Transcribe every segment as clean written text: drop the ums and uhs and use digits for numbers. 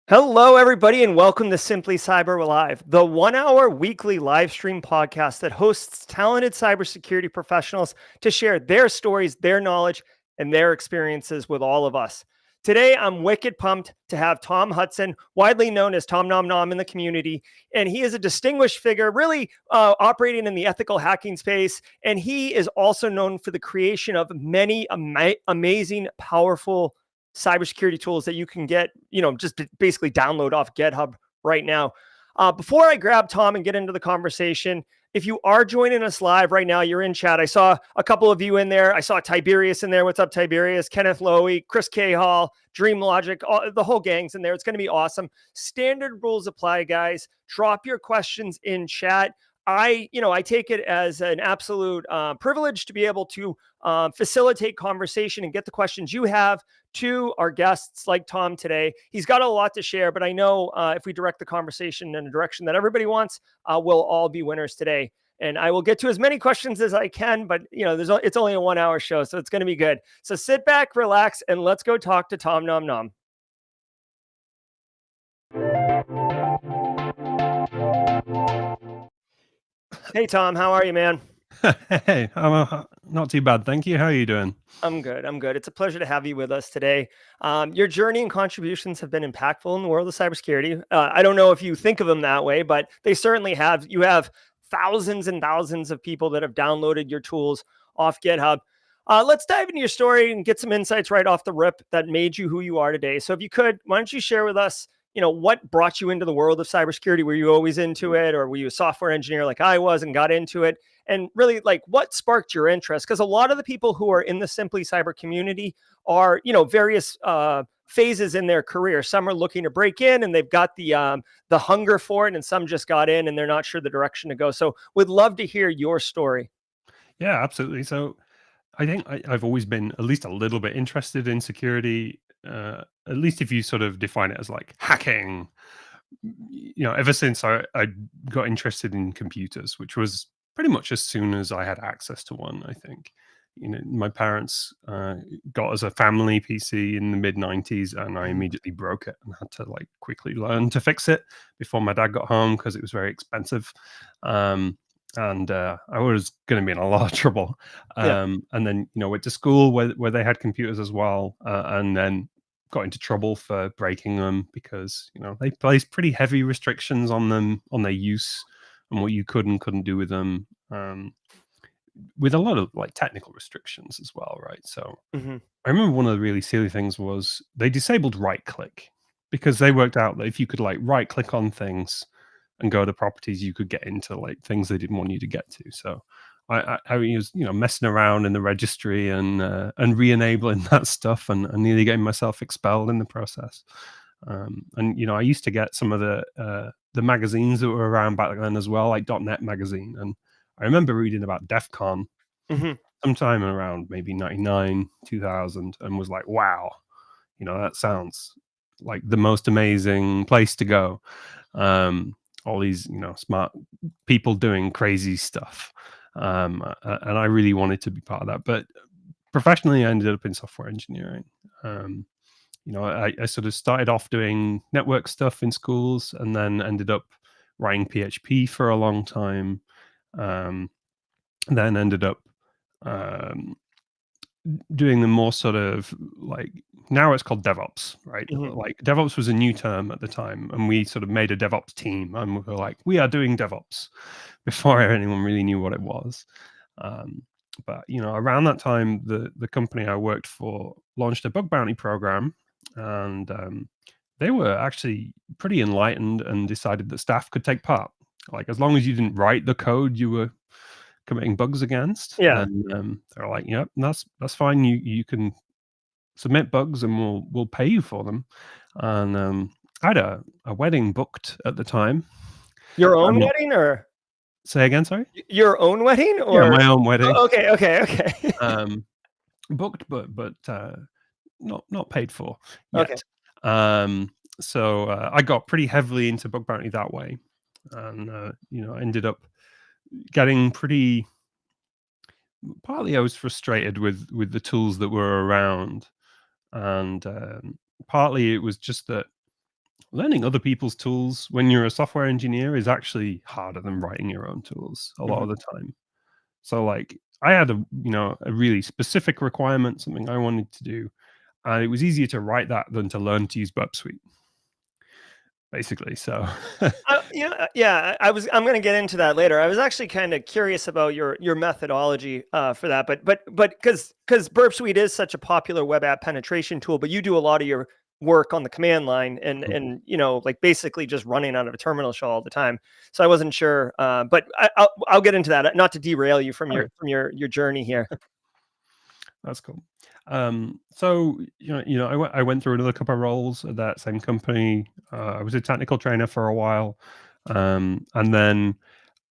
Hello, everybody, and welcome to Simply Cyber Live, the 1 hour weekly live stream podcast that hosts talented cybersecurity professionals to share their stories, their knowledge, and their experiences with all of us. Today, I'm wicked pumped to have Tom Hudson, widely known as Tom Nom Nom in the community, and he is a distinguished figure, really operating in the ethical hacking space, and he is also known for the creation of many amazing, powerful cybersecurity tools that you can get, just basically download off GitHub right now. Before I grab Tom and get into the conversation, if you are joining us live right now, you're in chat. I saw a couple of you in there. I saw Tiberius in there. What's up, Tiberius? Kenneth Lowy, Chris K. Hall, Dream Logic, the whole gang's in there. It's going to be awesome. Standard rules apply, guys. Drop your questions in chat. I take it as an absolute privilege to be able to facilitate conversation and get the questions you have to our guests like Tom today. He's got a lot to share, but I know if we direct the conversation in a direction that everybody wants, we'll all be winners today. And I will get to as many questions as I can, but it's only a 1 hour show, so it's going to be good. So sit back, relax, and let's go talk to Tom Nom Nom. Hey, Tom, how are you, man? Hey, I'm not too bad, thank you. How are you doing? I'm good. It's a pleasure to have you with us today. Your journey and contributions have been impactful in the world of cybersecurity. I don't know if you think of them that way, but they certainly have. You have thousands and thousands of people that have downloaded your tools off GitHub. Let's dive into your story and get some insights right off the rip that made you who you are today. So if you could, why don't you share with us, what brought you into the world of cybersecurity? Were you always into it, or were you a software engineer like I was and got into it? And really, like, what sparked your interest? Because a lot of the people who are in the Simply Cyber community are, various phases in their career. Some are looking to break in and they've got the hunger for it, and some just got in and they're not sure the direction to go. So would love to hear your story. Yeah, absolutely. So I think I've always been at least a little bit interested in security, at least if you sort of define it as like hacking. Ever since I got interested in computers, which was pretty much as soon as I had access to one, I think. My parents got us a family PC in the mid 90s, and I immediately broke it and had to like quickly learn to fix it before my dad got home because it was very expensive. And I was going to be in a lot of trouble. Yeah. And then, went to school where they had computers as well, and then got into trouble for breaking them because, they placed pretty heavy restrictions on them, on their use and what you could and couldn't do with them. With a lot of like technical restrictions as well, right? So Mm-hmm. I remember one of the really silly things was they disabled right click because they worked out that if you could like right click on things and go to properties, you could get into like things they didn't want you to get to. So I was messing around in the registry and re-enabling that stuff and nearly getting myself expelled in the process. And I used to get some of the magazines that were around back then as well, like .NET magazine, and I remember reading about DEF CON Mm-hmm. sometime around maybe 99, 2000, and was like, wow, that sounds like the most amazing place to go. All these, smart people doing crazy stuff. And I really wanted to be part of that. But professionally, I ended up in software engineering. I sort of started off doing network stuff in schools and then ended up writing PHP for a long time. Then ended up um, doing the more sort of like, now it's called DevOps, right? Mm-hmm. Like DevOps was a new term at the time, and we sort of made a DevOps team, and we were like, we are doing DevOps before anyone really knew what it was. But around that time, the company I worked for launched a bug bounty program, and they were actually pretty enlightened and decided that staff could take part. Like as long as you didn't write the code you were committing bugs against, Yeah. then they're like, "Yep, that's fine. You can submit bugs, and we'll pay you for them." And I had a wedding booked at the time. Your own I'm not. wedding, or Say again, sorry. your own wedding, Yeah, or my own wedding. okay. Um, booked, but not paid for Okay. yet. So I got pretty heavily into bug bounty that way, and I ended up getting pretty. Partly, I was frustrated with the tools that were around, and partly it was just that learning other people's tools when you're a software engineer is actually harder than writing your own tools a lot Mhm. of the time. So like I had a really specific requirement, something I wanted to do, and it was easier to write that than to learn to use Burp Suite, basically. So Yeah, I'm going to get into that later. I was actually kind of curious about your methodology for that, but because Burp Suite is such a popular web app penetration tool, but you do a lot of your work on the command line and like basically just running out of a terminal shell all the time. So I wasn't sure, but I'll get into that. Not to derail you from okay, your journey here. that's cool. So I went through another couple of roles at that same company. I was a technical trainer for a while, and then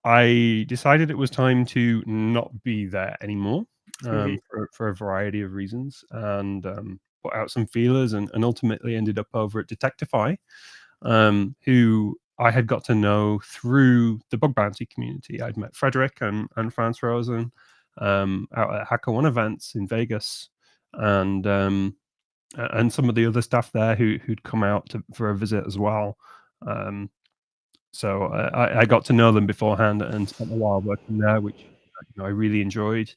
I decided it was time to not be there anymore, Mhm. for a variety of reasons, and put out some feelers, and ultimately ended up over at Detectify, who I had got to know through the bug bounty community. I'd met Frederick and Franz Rosen out at HackerOne events in Vegas, and some of the other staff there who'd come out for a visit as well. Um, so I got to know them beforehand and spent a while working there, which I really enjoyed.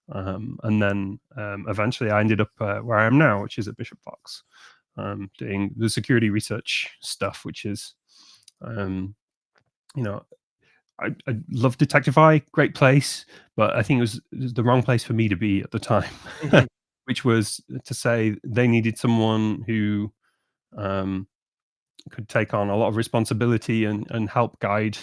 And then eventually I ended up where I am now, which is at Bishop Fox, doing the security research stuff, which is, um, you know, I love Detectify, great place, but I think it was the wrong place for me to be at the time, Mhm. which was to say they needed someone who um, could take on a lot of responsibility and help guide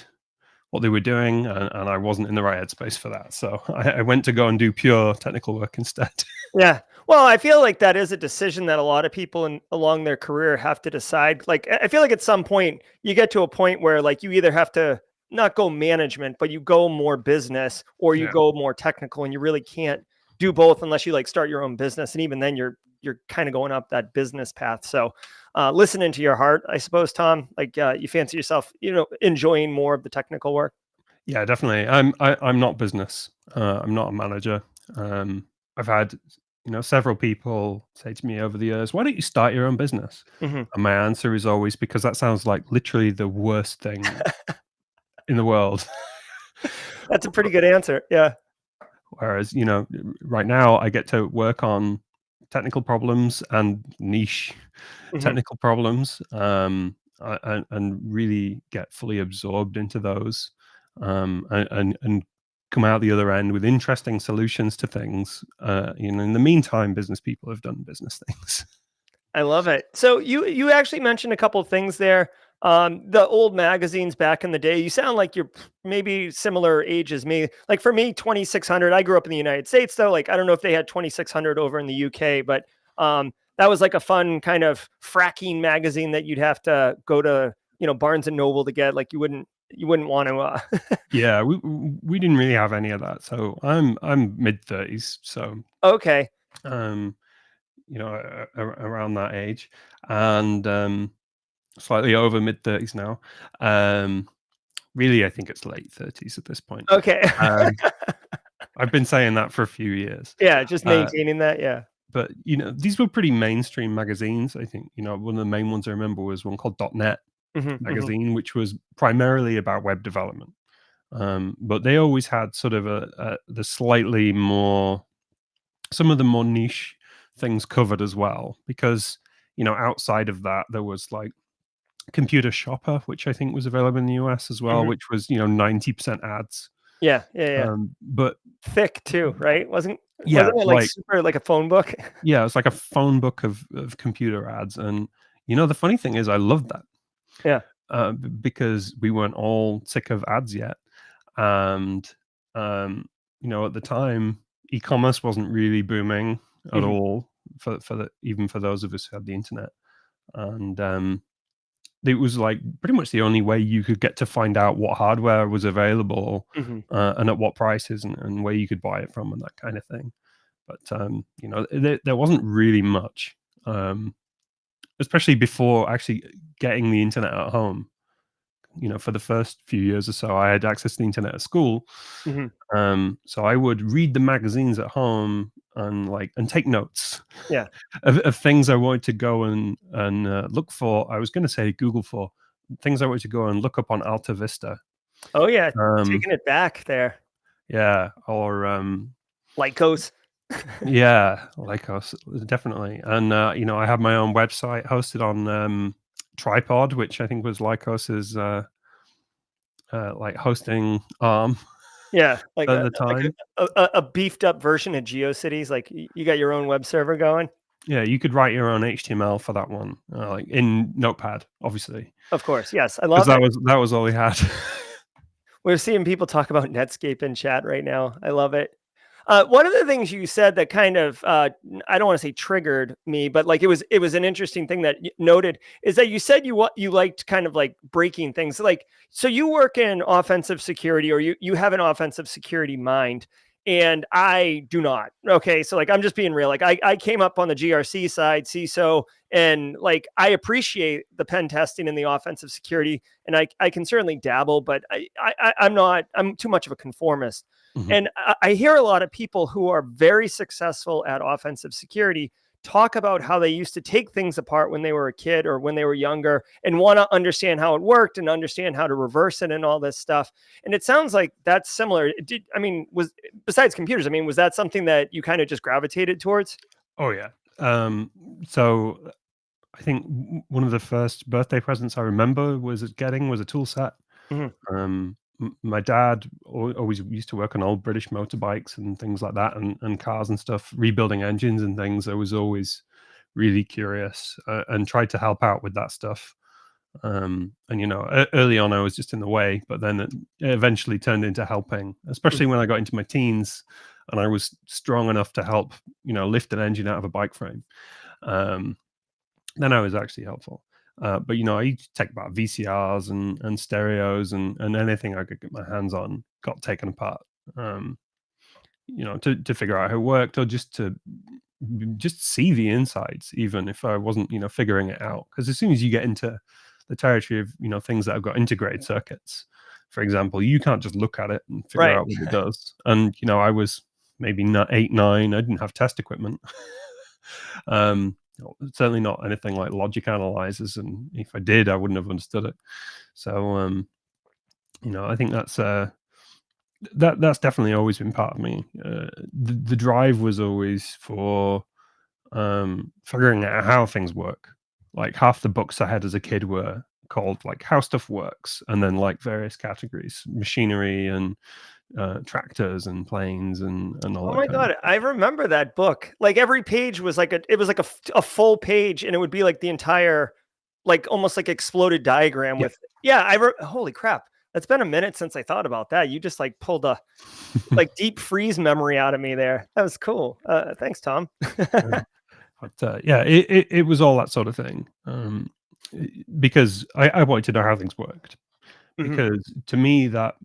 what they were doing, and I wasn't in the right headspace for that. So I went to go and do pure technical work instead. Yeah. Well, I feel like that is a decision that a lot of people along their career have to decide. Like, I feel like at some point you get to a point where like you either have to not go management, but you go more business or you Yeah. go more technical, and you really can't do both unless you like start your own business. And even then you're kind of going up that business path. So, listening to your heart, I suppose, Tom, like, you fancy yourself, enjoying more of the technical work. Yeah, definitely. I'm not business. I'm not a manager. Um, I've had several people say to me over the years, "Why don't you start your own business?" Mhm. And my answer is always because that sounds like literally the worst thing in the world. That's a pretty good answer. Yeah. Whereas, right now I get to work on technical problems and niche Mhm. technical problems, and really get fully absorbed into those, and come out the other end with interesting solutions to things. In the meantime, business people have done business things. I love it. So you actually mentioned a couple of things there. The old magazines back in the day. You sound like you're maybe similar age as me. Like for me, 2600. I grew up in the United States, though. Like I don't know if they had 2600 over in the UK, but that was like a fun kind of fracking magazine that you'd have to go to Barnes and Noble to get. Like you wouldn't want to. Yeah, we didn't really have any of that. So I'm mid-30s, so Okay. um, around that age, and slightly over mid-30s now. Um, Really, I think it's late 30s at this point. Okay. Um, I've been saying that for a few years. Yeah, just Uh, maintaining that. Yeah. but, these were pretty mainstream magazines. I think, one of the main ones I remember was one called .NET Hmm. Hmm. magazine, which was primarily about web development. But they always had sort of the slightly more some of the more niche things covered as well, because, outside of that, there was, like, Computer Shopper, which I think was available in the US as well, Hmm. which was, 90% ads. Yeah. Yeah. Yeah. But Thick too, right? Wasn't yeah, wasn't it like like super like a phone book? yeah, it's like a phone book of computer ads, and the funny thing is, I loved that Yeah. because we weren't all sick of ads yet, and at the time, e-commerce wasn't really booming at Mhm. all for even for those of us who had the internet, and it was like pretty much the only way you could get to find out what hardware was available, Mhm. and at what prices, and where you could buy it from and that kind of thing. But there wasn't really much, especially before actually getting the internet at home. For the first few years or so, I had access to the internet at school, Mhm. so I would read the magazines at home, and take notes Yeah. of things I wanted to go and look for. I was going to say Google for things I wanted to go and look up on Alta Vista. Oh yeah, Um, taking it back there. yeah, or Lycos. yeah, Lycos, definitely. And I have my own website hosted on Tripod, which I think was Lycos's like hosting arm Yeah, like at the time. a beefed up version of GeoCities, like, you got your own web server going? Yeah, you could write your own HTML for that one, like in Notepad, obviously, Of course, yes, I because love it. that was all we had. We're seeing people talk about Netscape in chat right now. I love it. One of the things you said that kind of I don't want to say triggered me, but like it was an interesting thing that noted is that you said you liked kind of like breaking things. Like, so you work in offensive security, or you have an offensive security mind, and I do not. Okay, so like I'm just being real. Like I came up on the GRC side, CISO, and like I appreciate the pen testing and the offensive security, and I can certainly dabble, but I'm too much of a conformist. Mhm. And I hear a lot of people who are very successful at offensive security talk about how they used to take things apart when they were a kid or when they were younger and want to understand how it worked and understand how to reverse it and all this stuff. And it sounds like that's similar. I mean, was besides computers, I mean, was that something that you kind of just gravitated towards? Oh yeah. So I think one of the first birthday presents I remember getting was a tool set. Mhm. My dad always used to work on old British motorbikes and things like that, and cars and stuff, rebuilding engines and things. I was always really curious and tried to help out with that stuff. And early on, I was just in the way, but then it eventually turned into helping, especially Mhm. when I got into my teens and I was strong enough to help, lift an engine out of a bike frame. Um, then I was actually helpful. But I used to take about VCRs and stereos and anything I could get my hands on got taken apart. Um, to figure out how it worked, or just see the insides, even if I wasn't, figuring it out. Because as soon as you get into the territory of, things that have got integrated circuits, for example, you can't just look at it and figure Right. out what it does. And I was maybe not 8, 9. I didn't have test equipment. Certainly not anything like logic analyzers, and if I did, I wouldn't have understood it. So, I think that's definitely always been part of me. The drive was always for figuring out how things work. Like half the books I had as a kid were called like how stuff works, and then like various categories, machinery and tractors and planes and all Oh that my kind of god, stuff. I remember that book. Like every page was like a full page, and it would be like the entire, like almost like exploded diagram Yeah. with, yeah, holy crap. That's been a minute since I thought about that. You just like pulled a like deep freeze memory out of me there. That was cool. Thanks, Tom. But yeah, it was all that sort of thing. Because I wanted to know how things worked. Mhm. Because to me, that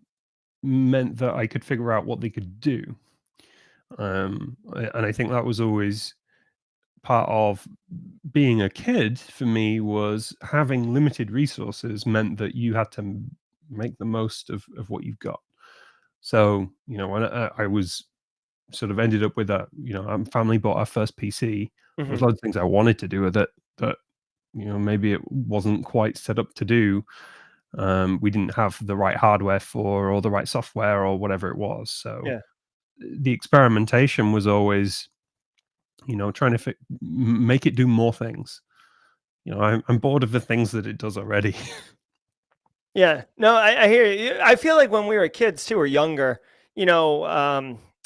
meant that I could figure out what they could do. And I think that was always part of being a kid for me, was having limited resources meant that you had to make the most of what you've got. So, when I was sort of ended up with family bought our first PC. There was Mhm. loads of things I wanted to do with it that, maybe it wasn't quite set up to do. We didn't have the right hardware for, or the right software, or whatever it was. So Yeah. the experimentation was always, trying to make it do more things. I'm bored of the things that it does already. Yeah. No, I hear you. I feel like when we were kids too, or younger, you know,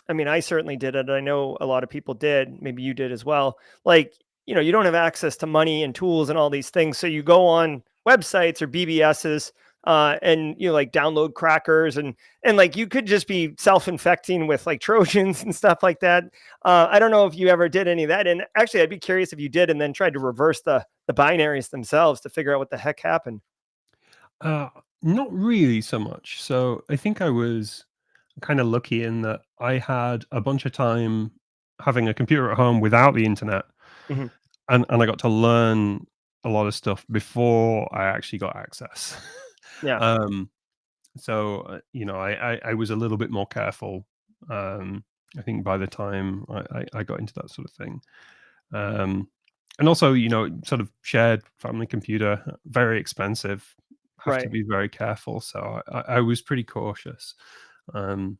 I mean, I certainly did it. I know a lot of people did. Maybe you did as well. Like, you don't have access to money and tools and all these things. So you go on websites or BBSs, and like download crackers, and like you could just be self-infecting with like Trojans and stuff like that. I don't know if you ever did any of that. And actually, I'd be curious if you did, and then tried to reverse the binaries themselves to figure out what the heck happened. uh, Not really so much. So I think I was kind of lucky in that I had a bunch of time having a computer at home without the internet, Mhm. and I got to learn a lot of stuff before I actually got access. Yeah. um, so I was a little bit more careful. I think by the time I got into that sort of thing. And also, you know, sort of shared family computer, very expensive, have to Right. be very careful. So I was pretty cautious. Um,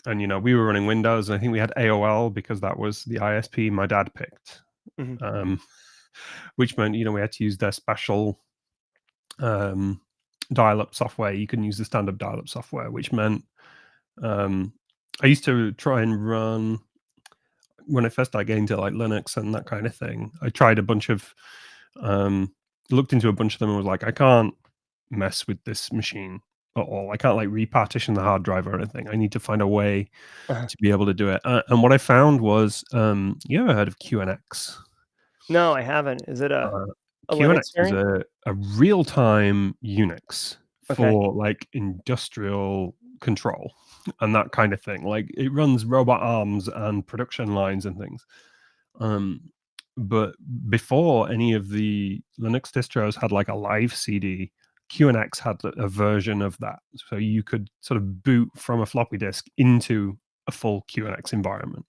and, you know, we were running Windows, and I think we had AOL because that was the ISP my dad picked, Mhm. um, which meant, you know, we had to use their special um, dial-up software. You couldn't use the standard dial-up software, which meant um, I used to try and run when I first started getting into like Linux and that kind of thing. I tried a bunch of um, looked into a bunch of them and was like, I can't mess with this machine at all. I can't like repartition the hard drive or anything. I need to find a way Uh-huh. to be able to do it. And what I found was, you ever heard of QNX? No, I haven't. Is it Uh, a QNX Linux is variant? a real time Unix Okay. for like industrial control and that kind of thing. Like it runs robot arms and production lines and things. Um, but before any of the Linux distros had like a live CD, QNX had a version of that. So you could sort of boot from a floppy disk into a full QNX environment.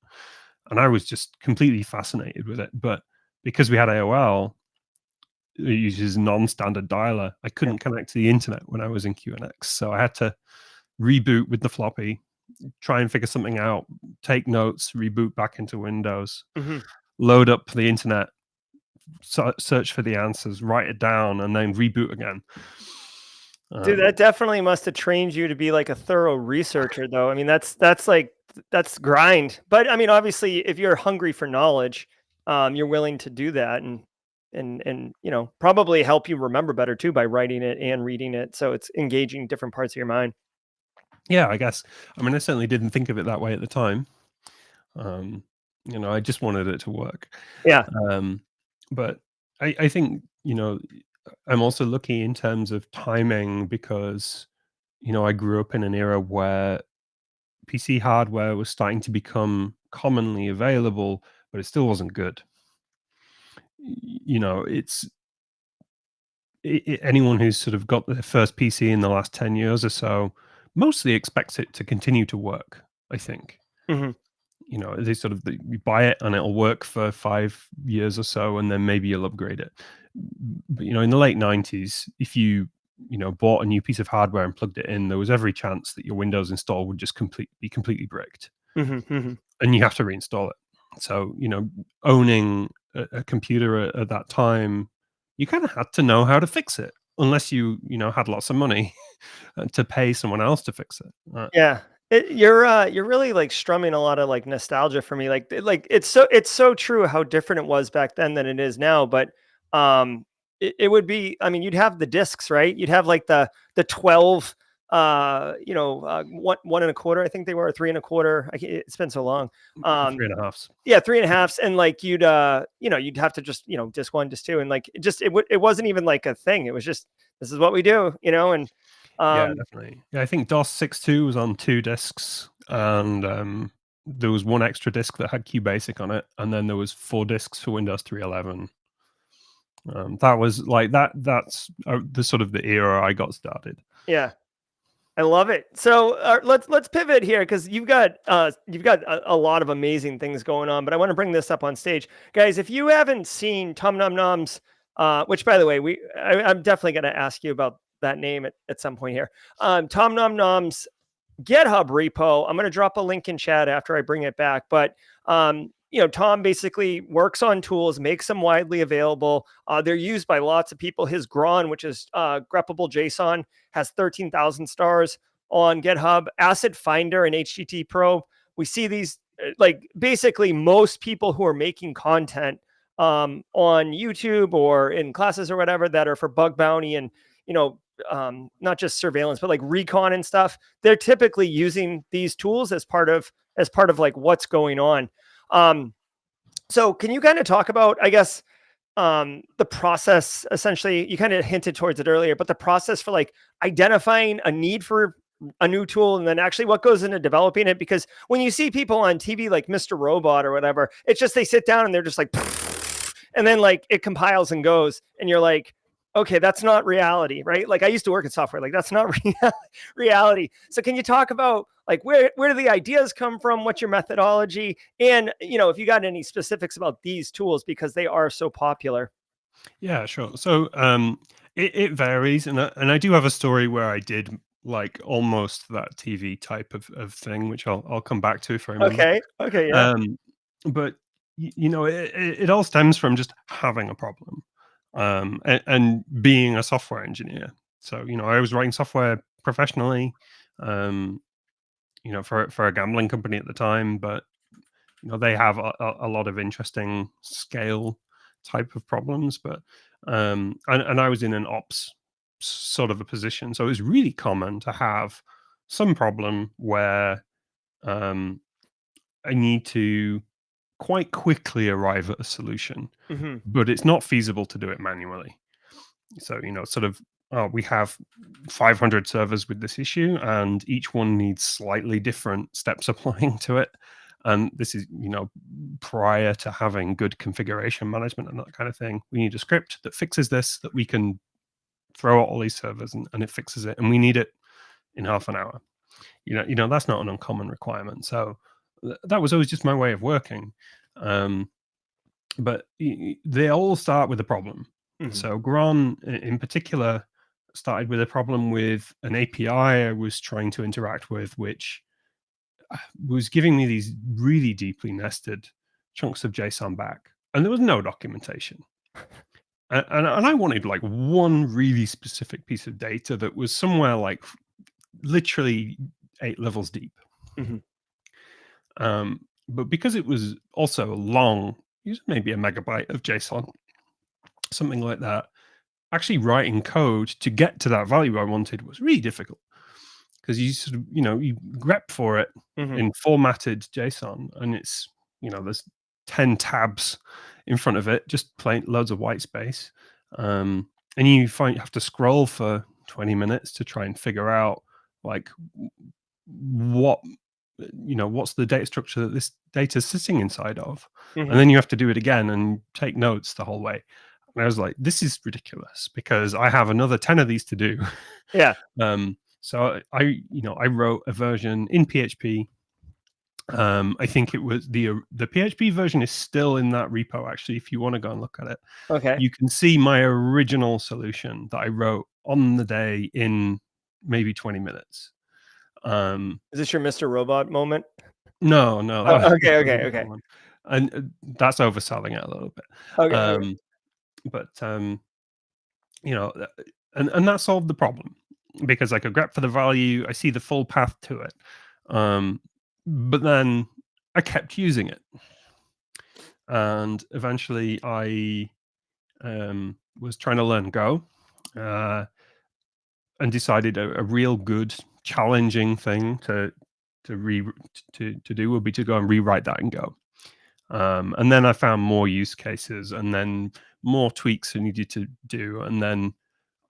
And I was just completely fascinated with it. But because we had AOL, it uses non-standard dialer. I Yeah. couldn't connect to the internet when I was in QNX. So I had to reboot with the floppy, try and figure something out, take notes, reboot back into Windows, Mhm. load up the internet, search for the answers, write it down, and then reboot again. Dude, Um, that definitely must have trained you to be like a thorough researcher though. I mean, that's like that's grind. But I mean, obviously if you're hungry for knowledge, you're willing to do that and you know, probably help you remember better too by writing it and reading it. So it's engaging different parts of your mind. yeah, I guess. I mean, I certainly didn't think of it that way at the time. Um, you know, I just wanted it to work. Yeah. Um, but I think, you know, I'm also lucky in terms of timing because, you know, I grew up in an era where PC hardware was starting to become commonly available, but it still wasn't good. You know, anyone who's sort of got their first PC in the last 10 years or so mostly expects it to continue to work, I think. Mhm. You know, they sort of you buy it and it'll work for 5 years or so, and then maybe you'll upgrade it. But, you know, in the late 90s, if you know, bought a new piece of hardware and plugged it in, there was every chance that your Windows install would just be completely bricked, Mhm. Mhm. and you have to reinstall it. So, you know, owning a computer at that time, you kind of had to know how to fix it, unless you know, had lots of money to pay someone else to fix it. Yeah. You're really like strumming a lot of like nostalgia for me. Like it's so true how different it was back then than it is now. But it would be I mean you'd have the discs, right? You'd have like the 12 one and a quarter, I think they were, or three and a quarter. It's been so long. Three Um and a halves. yeah, three and a halves, and like you'd you'd have to just, disc one, disc two, and like it wasn't even like a thing. It was just this is what we do, and Yeah, um definitely. Yeah, I think DOS 6.2 was on 2 discs, and, there was 1 extra disc that had QBasic on it, and then there was 4 discs for Windows 3.11. That was like that's, the sort of the era I got started. yeah. I love it. So let's pivot here because you've got a lot of amazing things going on. But I want to bring this up on stage, guys. If you haven't seen Tom Nom Nom's, which by the way, I'm definitely going to ask you about that name at some point here. Tom Nom Nom's GitHub repo. I'm going to drop a link in chat after I bring it back. But Tom basically works on tools, makes them widely available. They're used by lots of people. His Gron, which is greppable JSON, has 13,000 stars on GitHub. Asset Finder and HTTP Pro. We see these like basically most people who are making content on YouTube or in classes or whatever that are for bug bounty and not just surveillance, but like recon and stuff. They're typically using these tools as part of like what's going on. Um, so can you kind of talk about, I guess, the process? Essentially, you kind of hinted towards it earlier, but the process for like identifying a need for a new tool and then actually what goes into developing it. Because when you see people on TV like Mr. Robot or whatever, it's just they sit down and they're just like and then like it compiles and goes and you're like, okay, that's not reality, right? Like I used to work in software, like that's not reality. So can you talk about Like, where do the ideas come from? What's your methodology? And, if you got any specifics about these tools, because they are so popular. Yeah, sure. So it varies, and I do have a story where I did like almost that TV type of thing, which I'll come back to if I remember. Okay. Okay. Yeah. Um, but it all stems from just having a problem, and being a software engineer. So I was writing software professionally, um, for a gambling company at the time, but they have a lot of interesting scale type of problems. But and I was in an ops sort of a position, so it was really common to have some problem where um, I need to quite quickly arrive at a solution, Hmm. but it's not feasible to do it manually. So, sort of, we have 500 servers with this issue, and each one needs slightly different steps applying to it. And this is, prior to having good configuration management and that kind of thing. We need a script that fixes this, that we can throw at all these servers, and it fixes it. And we need it in half an hour. That's not an uncommon requirement. So that was always just my way of working. Um, but they all start with a problem. Hmm. So Gron, in particular, started with a problem with an API I was trying to interact with, which was giving me these really deeply nested chunks of JSON back, and there was no documentation. And I wanted like one really specific piece of data that was somewhere like literally 8 levels deep. Hmm. But because it was also long, it was maybe a megabyte of JSON, something like that. Actually, writing code to get to that value I wanted was really difficult because you sort of, you grep for it Hmm. in formatted JSON, and it's, there's 10 tabs in front of it, just plain loads of white space. And you have to scroll for 20 minutes to try and figure out like what what's the data structure that this data is sitting inside of. And Hmm. then you have to do it again and take notes the whole way. And I was like, this is ridiculous because I have another 10 of these to do. Yeah. So I wrote a version in PHP. I think it was the PHP version is still in that repo. Actually, if you want to go and look at it, Okay. you can see my original solution that I wrote on the day in maybe 20 minutes. Um, Is this your Mr. Robot moment? no, no, Oh, that okay. was a Okay. different Okay. one, and that's overselling it a little bit. Okay. Okay. Um, but you know, uh, and that solved the problem because I could grep for the value. I see the full path to it. But then I kept using it, and eventually I was trying to learn Go, uh, and decided a real good challenging thing to re to do would be to go and rewrite that in Go. And then I found more use cases, and then more tweaks I needed to do, and then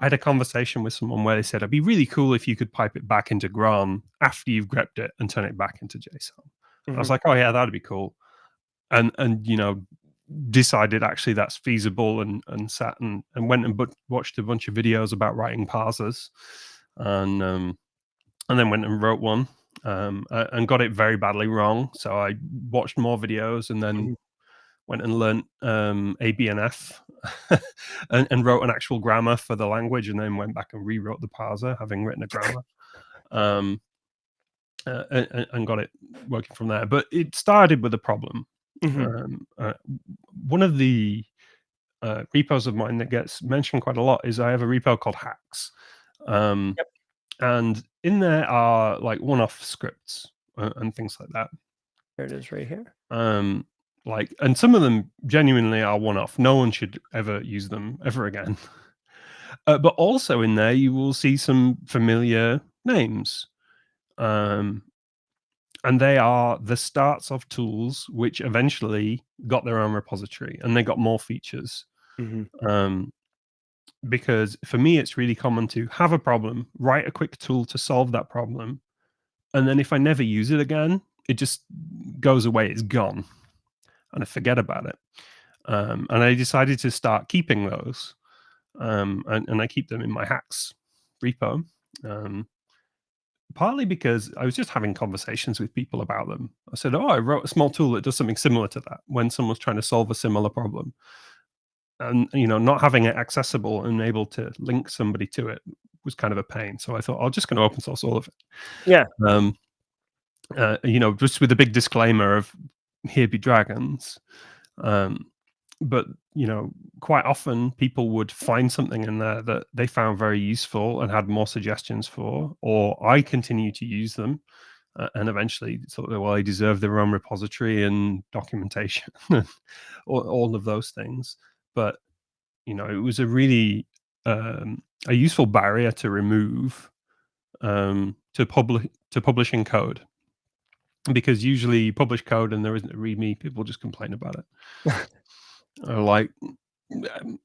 I had a conversation with someone where they said it'd be really cool if you could pipe it back into Gron after you've grepped it and turn it back into JSON. I was Hmm. like, oh yeah, that'd be cool. And decided actually that's feasible, and sat and went and watched a bunch of videos about writing parsers, and and then went and wrote one, and got it very badly wrong. So I watched more videos and then Hmm. went and learnt ABNF and wrote an actual grammar for the language, and then went back and rewrote the parser, having written a grammar, um, and got it working from there. But it started with a problem. Hmm. Um, uh, One of the repos of mine that gets mentioned quite a lot is I have a repo called Hacks. Um, Yep. and in there are like one-off scripts and things like that. There it is right here. Um, and some of them genuinely are one-off. No one should ever use them ever again. But also in there, you will see some familiar names, um, and they are the starts of tools which eventually got their own repository, and they got more features. Hmm. Um, because for me, it's really common to have a problem, write a quick tool to solve that problem, and then if I never use it again, it just goes away. It's gone, and I forget about it. And I decided to start keeping those, and I keep them in my hacks repo, um, partly because I was just having conversations with people about them. I said, "Oh, I wrote a small tool that does something similar to that," when someone's trying to solve a similar problem. And, not having it accessible and able to link somebody to it was kind of a pain. So I thought, I'm just gonna open source all of it. Yeah. Um, just with a big disclaimer of here be dragons. Um, but, quite often people would find something in there that they found very useful and had more suggestions for, or I continue to use them. And eventually sort of, well, they deserve their own repository and documentation, and all of those things. But, it was a really a useful barrier to remove, to publishing code, because usually you publish code and there isn't a README, people just complain about it. Like, um,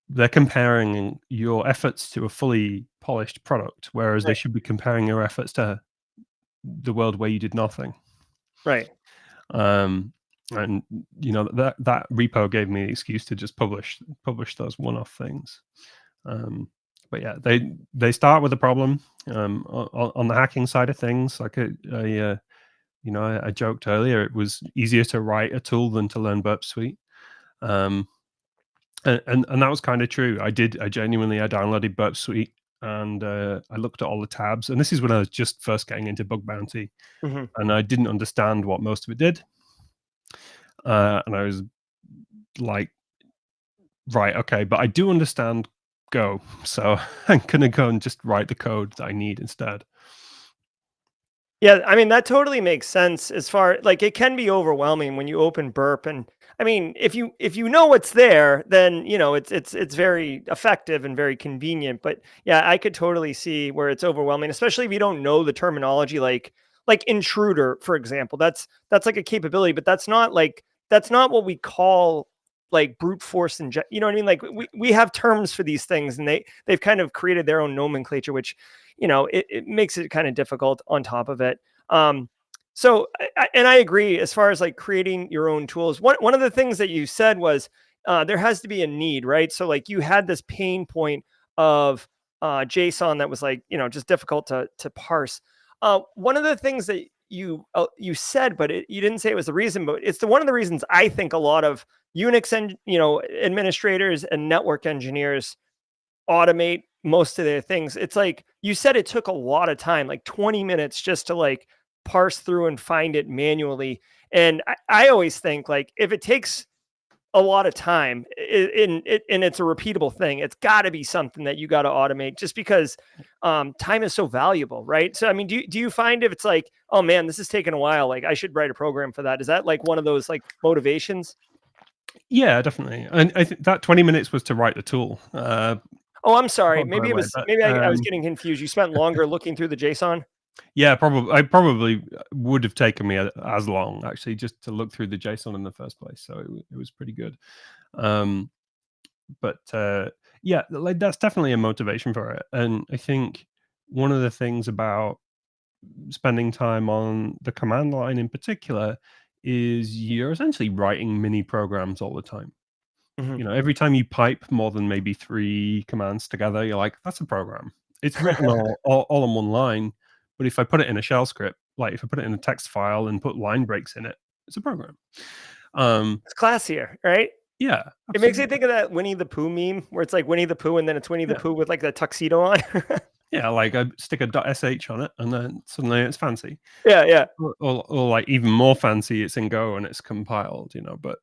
they're comparing your efforts to a fully polished product, whereas they Right. should be comparing your efforts to the world where you did nothing. Right. Um, and that repo gave me the excuse to just publish those one-off things. Um, but yeah, they start with a problem, on the hacking side of things. Like I joked earlier, it was easier to write a tool than to learn Burp Suite. Um, and that was kind of true. I downloaded Burp Suite, and I looked at all the tabs. And this is when I was just first getting into bug bounty, Mhm. and I didn't understand what most of it did. And I was like, right, okay, but I do understand Go, so I'm gonna go and just write the code that I need instead. Yeah, I mean, that totally makes sense as far like, it can be overwhelming when you open Burp, and I mean, if you know what's there, then, it's very effective and very convenient, but, yeah, I could totally see where it's overwhelming, especially if you don't know the terminology, like intruder, for example. That's like a capability, but that's not what we call, like, brute force you know what I mean? Like, we have terms for these things, and they've kind of created their own nomenclature, which it makes it kind of difficult on top of it. So, and I agree as far as like creating your own tools. One of the things that you said was there has to be a need, right? So, like you had this pain point of JSON that was like just difficult to parse. One of the things that you said, but you didn't say it was the reason, but it's one of the reasons I think a lot of Unix and administrators and network engineers automate most of their things. It's like you said it took a lot of time, like 20 minutes just to like parse through and find it manually. And I always think like if it takes a lot of time and it's a repeatable thing, it's got to be something that you got to automate just because time is so valuable, right? So I mean, do you find if it's like, oh man, this is taking a while, like I should write a program for that? Is that like one of those like motivations? Yeah, definitely. And I think that 20 minutes was to write the tool. Oh, I'm sorry. By the way, but Maybe I was getting confused. You spent longer looking through the JSON. yeah, probably I probably would have taken me as long actually just to look through the JSON in the first place. So it was pretty good. Um, but yeah, like that's definitely a motivation for it. And I think one of the things about spending time on the command line in particular is you're essentially writing mini programs all the time. Mhm. Every time you pipe more than maybe 3 commands together, you're like, "That's a program." It's written all in one line, but if I put it in a shell script, like if I put it in a text file and put line breaks in it, it's a program. Um, It's classier, right? yeah, It makes me absolutely. think of that Winnie the Pooh meme where it's like Winnie the Pooh and then it's Winnie the Yeah. Pooh with like the tuxedo on. Yeah, like I stick a .sh on it and then suddenly it's fancy. Yeah, yeah. Or like even more fancy, it's in Go and it's compiled, but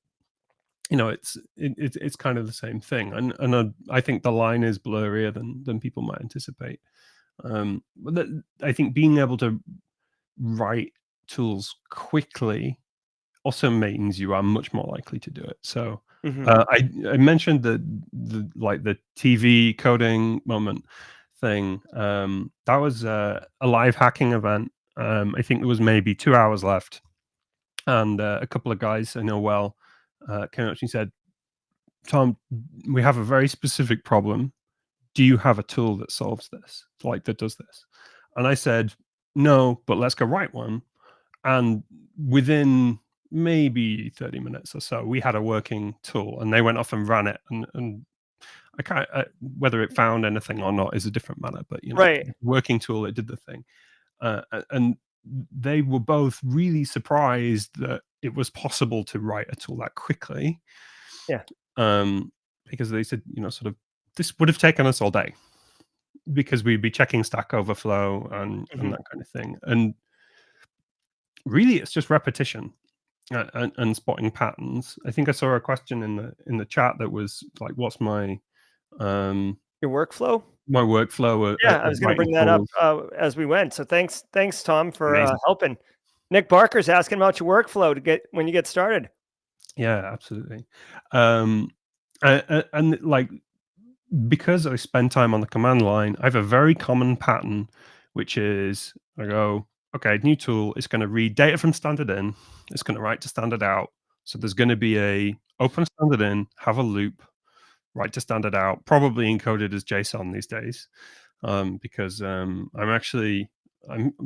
it's kind of the same thing. And I think the line is blurrier than people might anticipate. But I think being able to write tools quickly also means you are much more likely to do it. So Mhm. I mentioned the TV coding moment thing. That was a live hacking event. I think there was maybe 2 hours left, and a couple of guys I know well came up to me and said, "Tom, we have a very specific problem. Do you have a tool that solves this, like that does this?" And I said, "No, but let's go write one." And within maybe 30 minutes or so, we had a working tool, and they went off and ran it. And I can't, whether it found anything or not is a different matter, but Right. working tool, it did the thing. and they were both really surprised that it was possible to write a tool that quickly. Yeah. Because they said, sort of, this would have taken us all day because we'd be checking Stack Overflow and Mhm. that kind of thing. And really, it's just repetition and spotting patterns. I think I saw a question in the chat that was like, "What's um, Your workflow? my workflow Yeah, I of was gonna writing bring that up, tools?" as we went. So thanks, Tom, for, Amazing. helping. Nick Barker's asking about your workflow to get when you get started. Yeah, absolutely. And like, because I spend time on the command line, I have a very common pattern, which is I go, okay, new tool. It's going to read data from standard in. It's going to write to standard out. So there's going to be a open standard in, have a loop, write to standard out, probably encoded as JSON these days, because I'm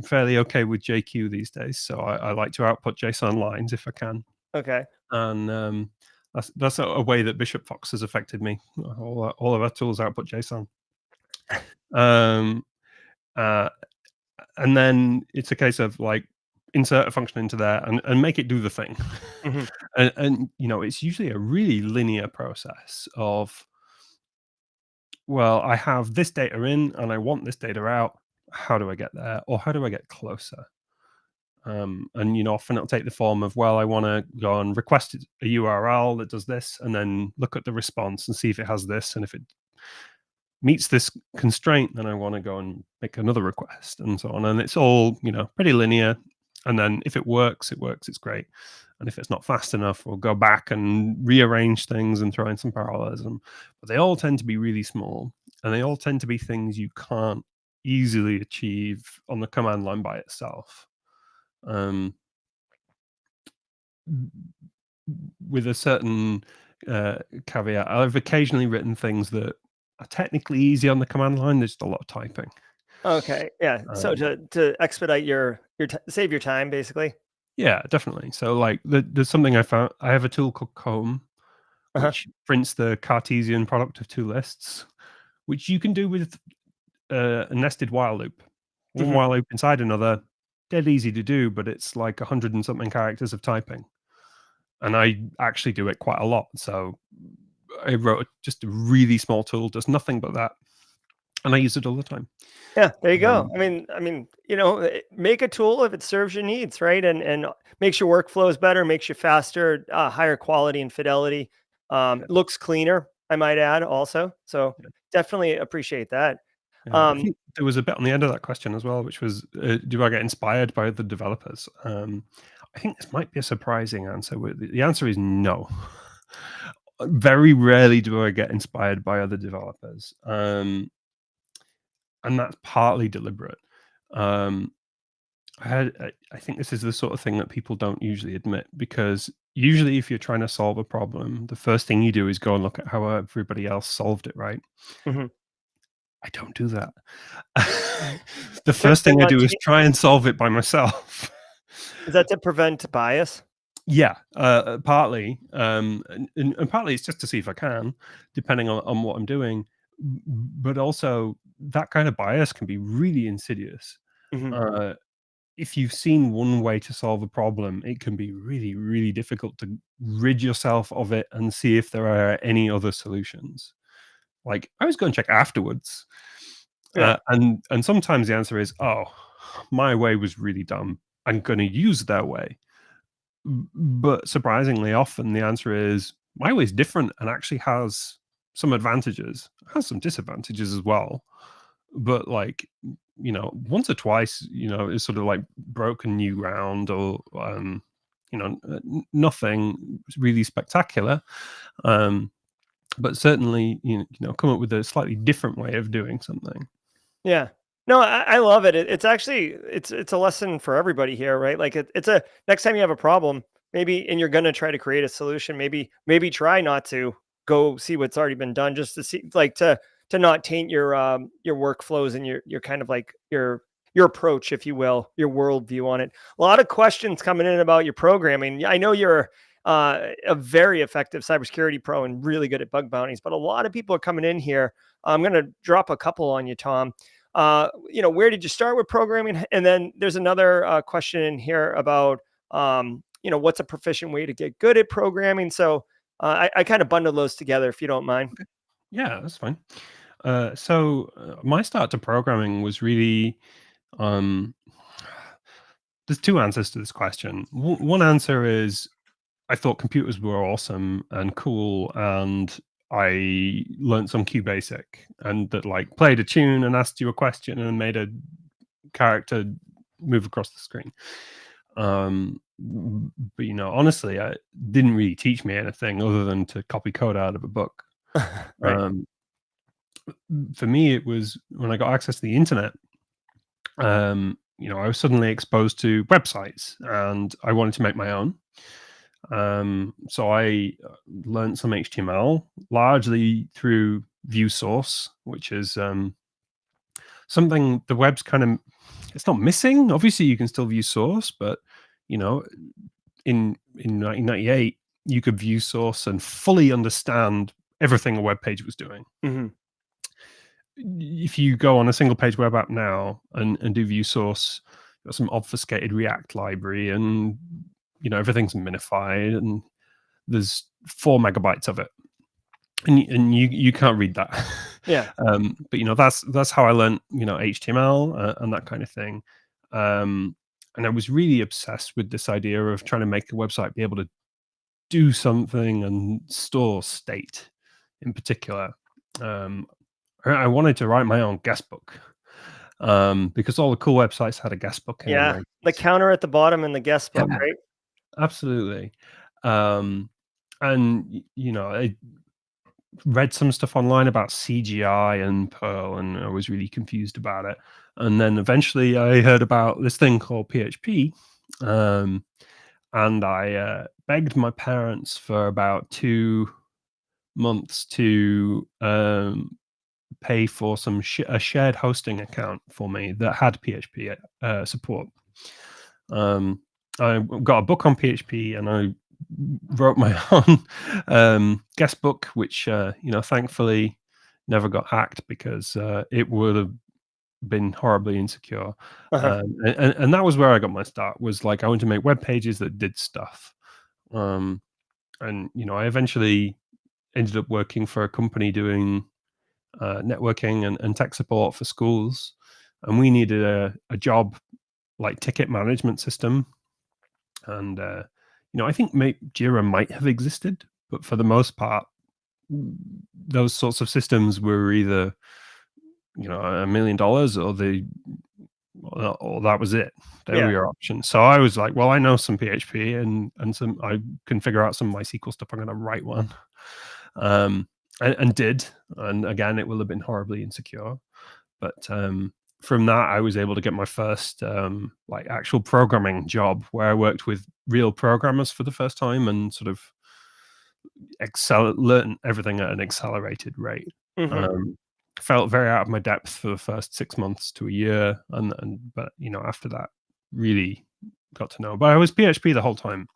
fairly okay with JQ these days. So I like to output JSON lines if I can. Okay. And that's a way that Bishop Fox has affected me. All of our tools output JSON. Um, uh, and then it's a case of like insert a function into there and make it do the thing. Mhm. And it's usually a really linear process of, well, I have this data in and I want this data out. How do I get there? Or how do I get closer? And often it'll take the form of, well, I want to go and request a URL that does this, and then look at the response and see if it has this, and if it meets this constraint, then I want to go and make another request, and so on. And it's all pretty linear. And then if it works, it works. It's great. And if it's not fast enough, we'll go back and rearrange things and throw in some parallelism. But they all tend to be really small, and they all tend to be things you can't easily achieve on the command line by itself. Um, with a certain caveat. I've occasionally written things that are technically easy on the command line. There's just a lot of typing. Okay, yeah. So Um, to expedite your t save your time, basically? yeah, definitely. So, like, there's something I found. I have a tool called Comb, Uh-huh. which prints the Cartesian product of two lists, which you can do with a nested while loop. One Mhm. while loop inside another, dead easy to do, but it's like 100 and something characters of typing. And I actually do it quite a lot. So I wrote just a really small tool, does nothing but that, and I use it all the time. Yeah, there you go. Um, I mean, make a tool if it serves your needs, right? And makes your workflows better, makes you faster, higher quality and fidelity. yeah, Looks cleaner, I might add, also. So yeah, definitely appreciate that. yeah. I Um, think there was a bit on the end of that question as well, which was, do I get inspired by the developers? I think this might be a surprising answer. The answer is no. Very rarely do I get inspired by other developers, and that's partly deliberate. Um, I think this is the sort of thing that people don't usually admit, because usually if you're trying to solve a problem, the first thing you do is go and look at how everybody else solved it, right? mhm. I don't do that. The To first thing I not do is cheat, try and solve it by myself. is that to prevent bias? Yeah, partly, and partly it's just to see if I can, depending on what I'm doing. But also, that kind of bias can be really insidious. Mhm. Uh, if you've seen one way to solve a problem, it can be really, really difficult to rid yourself of it and see if there are any other solutions. Like, I was going to check afterwards, Yeah. and sometimes the answer is, "Oh, my way was really dumb. I'm going to use their way." But surprisingly often, the answer is, "My way is different and actually has some advantages, has some disadvantages as well." But, like, once or twice, it's sort of like broken new ground, or nothing really spectacular. um but certainly, come up with a slightly different way of doing something. Yeah. No, I love it. It's actually it's a lesson for everybody here, right? Like it's a next time you have a problem, maybe and you're gonna try to create a solution, maybe try not to go see what's already been done just to see like to not taint your workflows and your kind of like your approach, if you will, your worldview on it. A lot of questions coming in about your programming. I know you're a very effective cybersecurity pro and really good at bug bounties, but a lot of people are coming in here. I'm going to drop a couple on you, Tom. where did you start with programming? And then there's another question in here about, what's a proficient way to get good at programming? So I kind of bundle those together if you don't mind. Okay. Yeah, that's fine. My start to programming was really um, there's two answers to this question. One answer is I thought computers were awesome and cool, and I learned some QBasic and that like played a tune and asked you a question and made a character move across the screen. But honestly, it didn't really teach me anything other than to copy code out of a book. Right. Um, for me, it was when I got access to the internet. I was suddenly exposed to websites, and I wanted to make my own. So I learned some HTML largely through view source, which is something the web's kind of it's not missing. Obviously, you can still view source, but you know, in 1998, you could view source and fully understand everything a web page was doing. Hmm. If you go on a single page web app now and do view source, got some obfuscated React library, and everything's minified, and there's 4 megabytes of it, and you can't read that. Yeah. But that's how I learned HTML and that kind of thing. And I was really obsessed with this idea of trying to make a website be able to do something and store state in particular. I wanted to write my own guest book, because all the cool websites had a guest book in them. Yeah. Right? The counter at the bottom in the guest book, Yeah, right? absolutely. And I read some stuff online about CGI and Perl, and I was really confused about it. And then eventually I heard about this thing called PHP, and I begged my parents for about 2 months to pay for a shared hosting account for me that had PHP support. I got a book on PHP, and I wrote my own guest book, which thankfully never got hacked, because it would have been horribly insecure. Uh-huh. And that was where I got my start. Was like I wanted to make web pages that did stuff. And I eventually ended up working for a company doing networking and tech support for schools, and we needed a job like ticket management system. And I think Jira might have existed, but for the most part, those sorts of systems were either $1 million, or that was it. They Yeah. were your options. So I was like, well, I know some PHP and some I can figure out some MySQL stuff. I'm going to write one, and did. And again, it will have been horribly insecure. But from that, I was able to get my first like actual programming job, where I worked with real programmers for the first time and sort of learn everything at an accelerated rate. Hmm. Felt very out of my depth for the first 6 months to a year, but after that, really got to know. But I was PHP the whole time,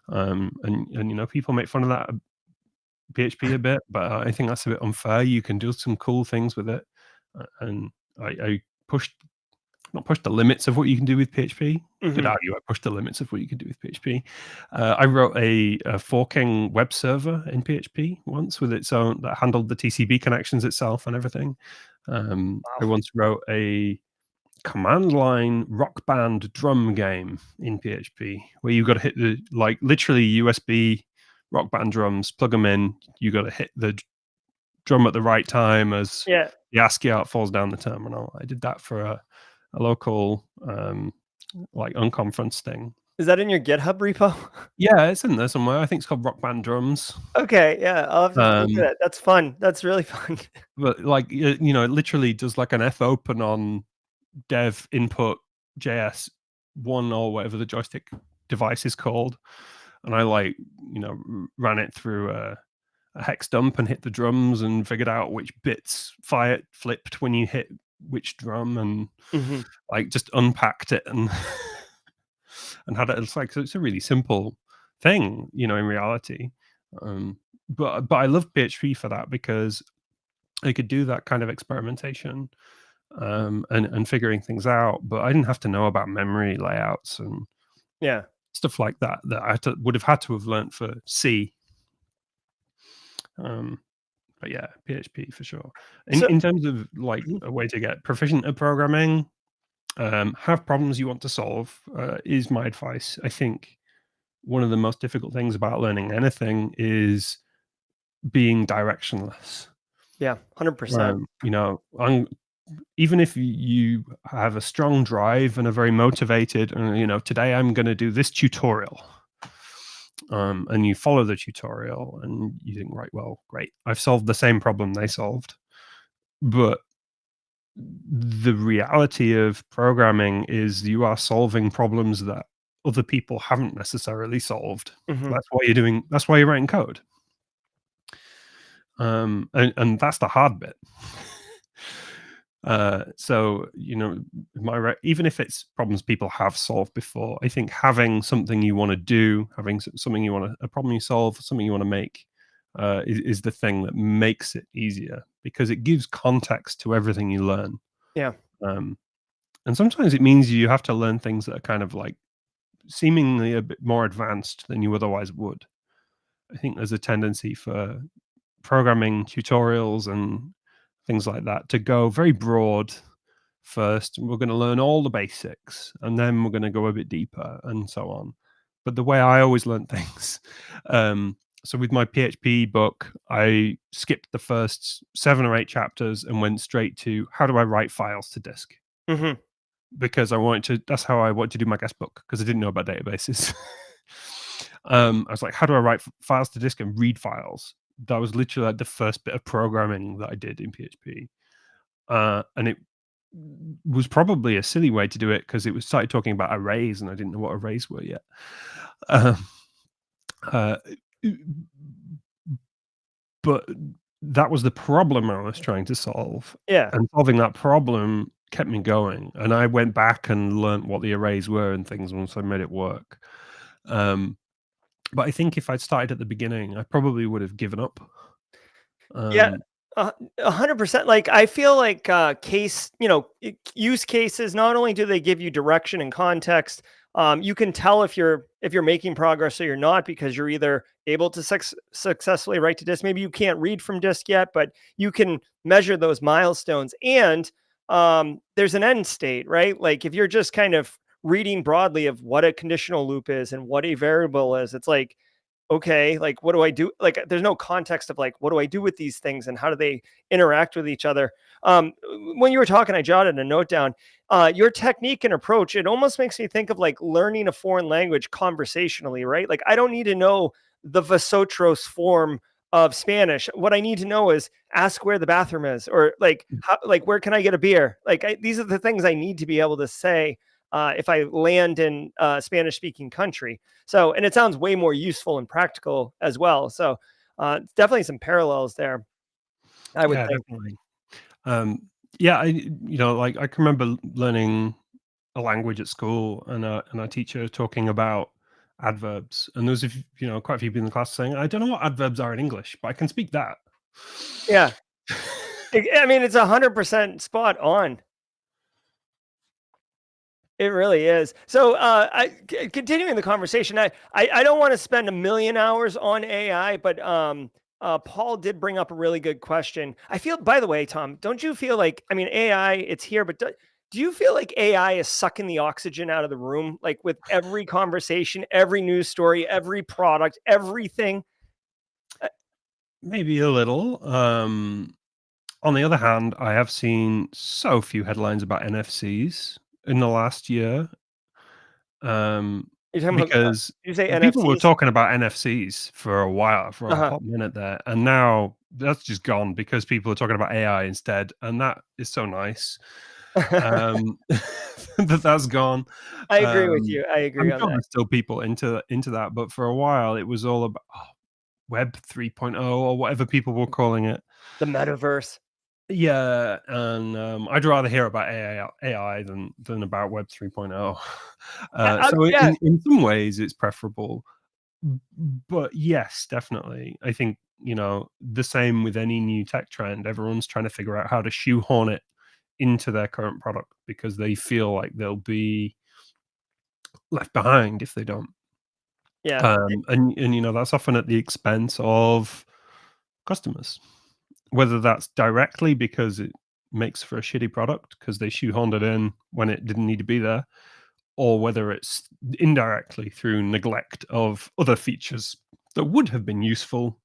and people make fun of that PHP a bit, but I think that's a bit unfair. You can do some cool things with it, and I pushed not pushed the limits of what you can do with PHP. Could Hmm. argue I pushed the limits of what you can do with PHP. I wrote a forking web server in PHP once with its own that handled the TCP connections itself and everything. I Wow. once wrote a command line rock band drum game in PHP where you got to hit the literally USB rock band drums, plug them in. You got to hit the drum at the right time as Yeah. the ASCII out falls down the terminal. I did that for a local unconference thing. Is that in your GitHub repo? Yeah, it's in there somewhere. I think it's called Rock Band Drums. Okay. Yeah. I'll have to look at Um, that. That's fun. That's really fun. but it literally does like an F open on dev input JS one or whatever the joystick device is called, and I ran it through a hex dump and hit the drums and figured out which bits flipped when you hit which drum, and Hmm. just unpacked it and and had it. It's a really simple thing, in reality. But I love PHP for that, because I could do that kind of experimentation and figuring things out. But I didn't have to know about memory layouts and Yeah. stuff like that would have had to have learnt for C. Um, but yeah, PHP for sure. So In terms of like Mhm. a way to get proficient at programming, have problems you want to solve is my advice. I think one of the most difficult things about learning anything is being directionless. Yeah, 100%. You know, even if you have a strong drive and are very motivated, and you know, today I'm going to do this tutorial, and you follow the tutorial, and you think, right, well, great, I've solved the same problem they solved, but the reality of programming is you are solving problems that other people haven't necessarily solved. Mhm. That's why you're writing code. And that's the hard bit. So you know, even if it's problems people have solved before, I think having something you want to do, having something you want to, a problem you solve, something you want to make, is the thing that makes it easier because it gives context to everything you learn. Yeah. Um, and sometimes it means you have to learn things that are kind of like seemingly a bit more advanced than you otherwise would. I think there's a tendency for programming tutorials and things like that to go very broad first. We're going to learn all the basics and then we're going to go a bit deeper and so on. But the way I always learn things, um, so with my PHP book, I skipped the first 7 or 8 chapters and went straight to how do I write files to disk, Mhm. because that's how I wanted to do my guest book because I didn't know about databases. I was like, how do I write files to disk and read files? That was literally like the first bit of programming that I did in PHP. And it was probably a silly way to do it because it was started talking about arrays and I didn't know what arrays were yet. Um, uh, but that was the problem I was trying to solve. Yeah. And solving that problem kept me going. And I went back and learnt what the arrays were and things once I made it work. Um, but I think if I'd started at the beginning, I probably would have given up. Yeah, Um, 100%. Like, I feel like, use cases, not only do they give you direction and context, you can tell if you're making progress or you're not because you're either able to successfully write to disk. Maybe you can't read from disk yet, but you can measure those milestones. And there's an end state, right? Like if you're just kind of reading broadly of what a conditional loop is and what a variable is, it's like, okay, like what do I do? Like there's no context of like what do I do with these things and how do they interact with each other. When you were talking, I jotted a note down. Your technique and approach, it almost makes me think of like learning a foreign language conversationally, right? Like I don't need to know the Vosotros form of Spanish. What I need to know is ask where the bathroom is, or like how, like where can I get a beer? Like these are the things I need to be able to say if I land in a Spanish speaking country. So, and it sounds way more useful and practical as well. So, definitely some parallels there, I would yeah, think. definitely. Um, yeah, like I can remember learning a language at school and our teacher talking about adverbs. And there was, quite a few people in the class saying, I don't know what adverbs are in English, but I can speak that. Yeah. I mean, it's 100% spot on. It really is. So, continuing the conversation, I don't want to spend a million hours on AI, but Paul did bring up a really good question. I feel, by the way, Tom, don't you feel like, I mean, AI, it's here, but do you feel like AI is sucking the oxygen out of the room? Like with every conversation, every news story, every product, everything? Uh, Maybe a little. On the other hand, I have seen so few headlines about NFCs in the last year. Um, You're talking about, because you say people were NFTs? talking about NFCs for a while, for a Uh hot minute there, and now that's just gone because people are talking about AI instead, and that is so nice. huh. Um, that's gone. I agree with Um, you. I agree I'm on sure that. there's still people into that, but for a while it was all about Web 3.0 or whatever people were calling it. The metaverse. Yeah, and I'd rather hear about AI than about Web 3.0. So Yeah. in some ways it's preferable, but yes, definitely. I think, the same with any new tech trend. Everyone's trying to figure out how to shoehorn it into their current product because they feel like they'll be left behind if they don't. Yeah. And that's often at the expense of customers, whether that's directly because it makes for a shitty product because they shoehorned it in when it didn't need to be there, or whether it's indirectly through neglect of other features that would have been useful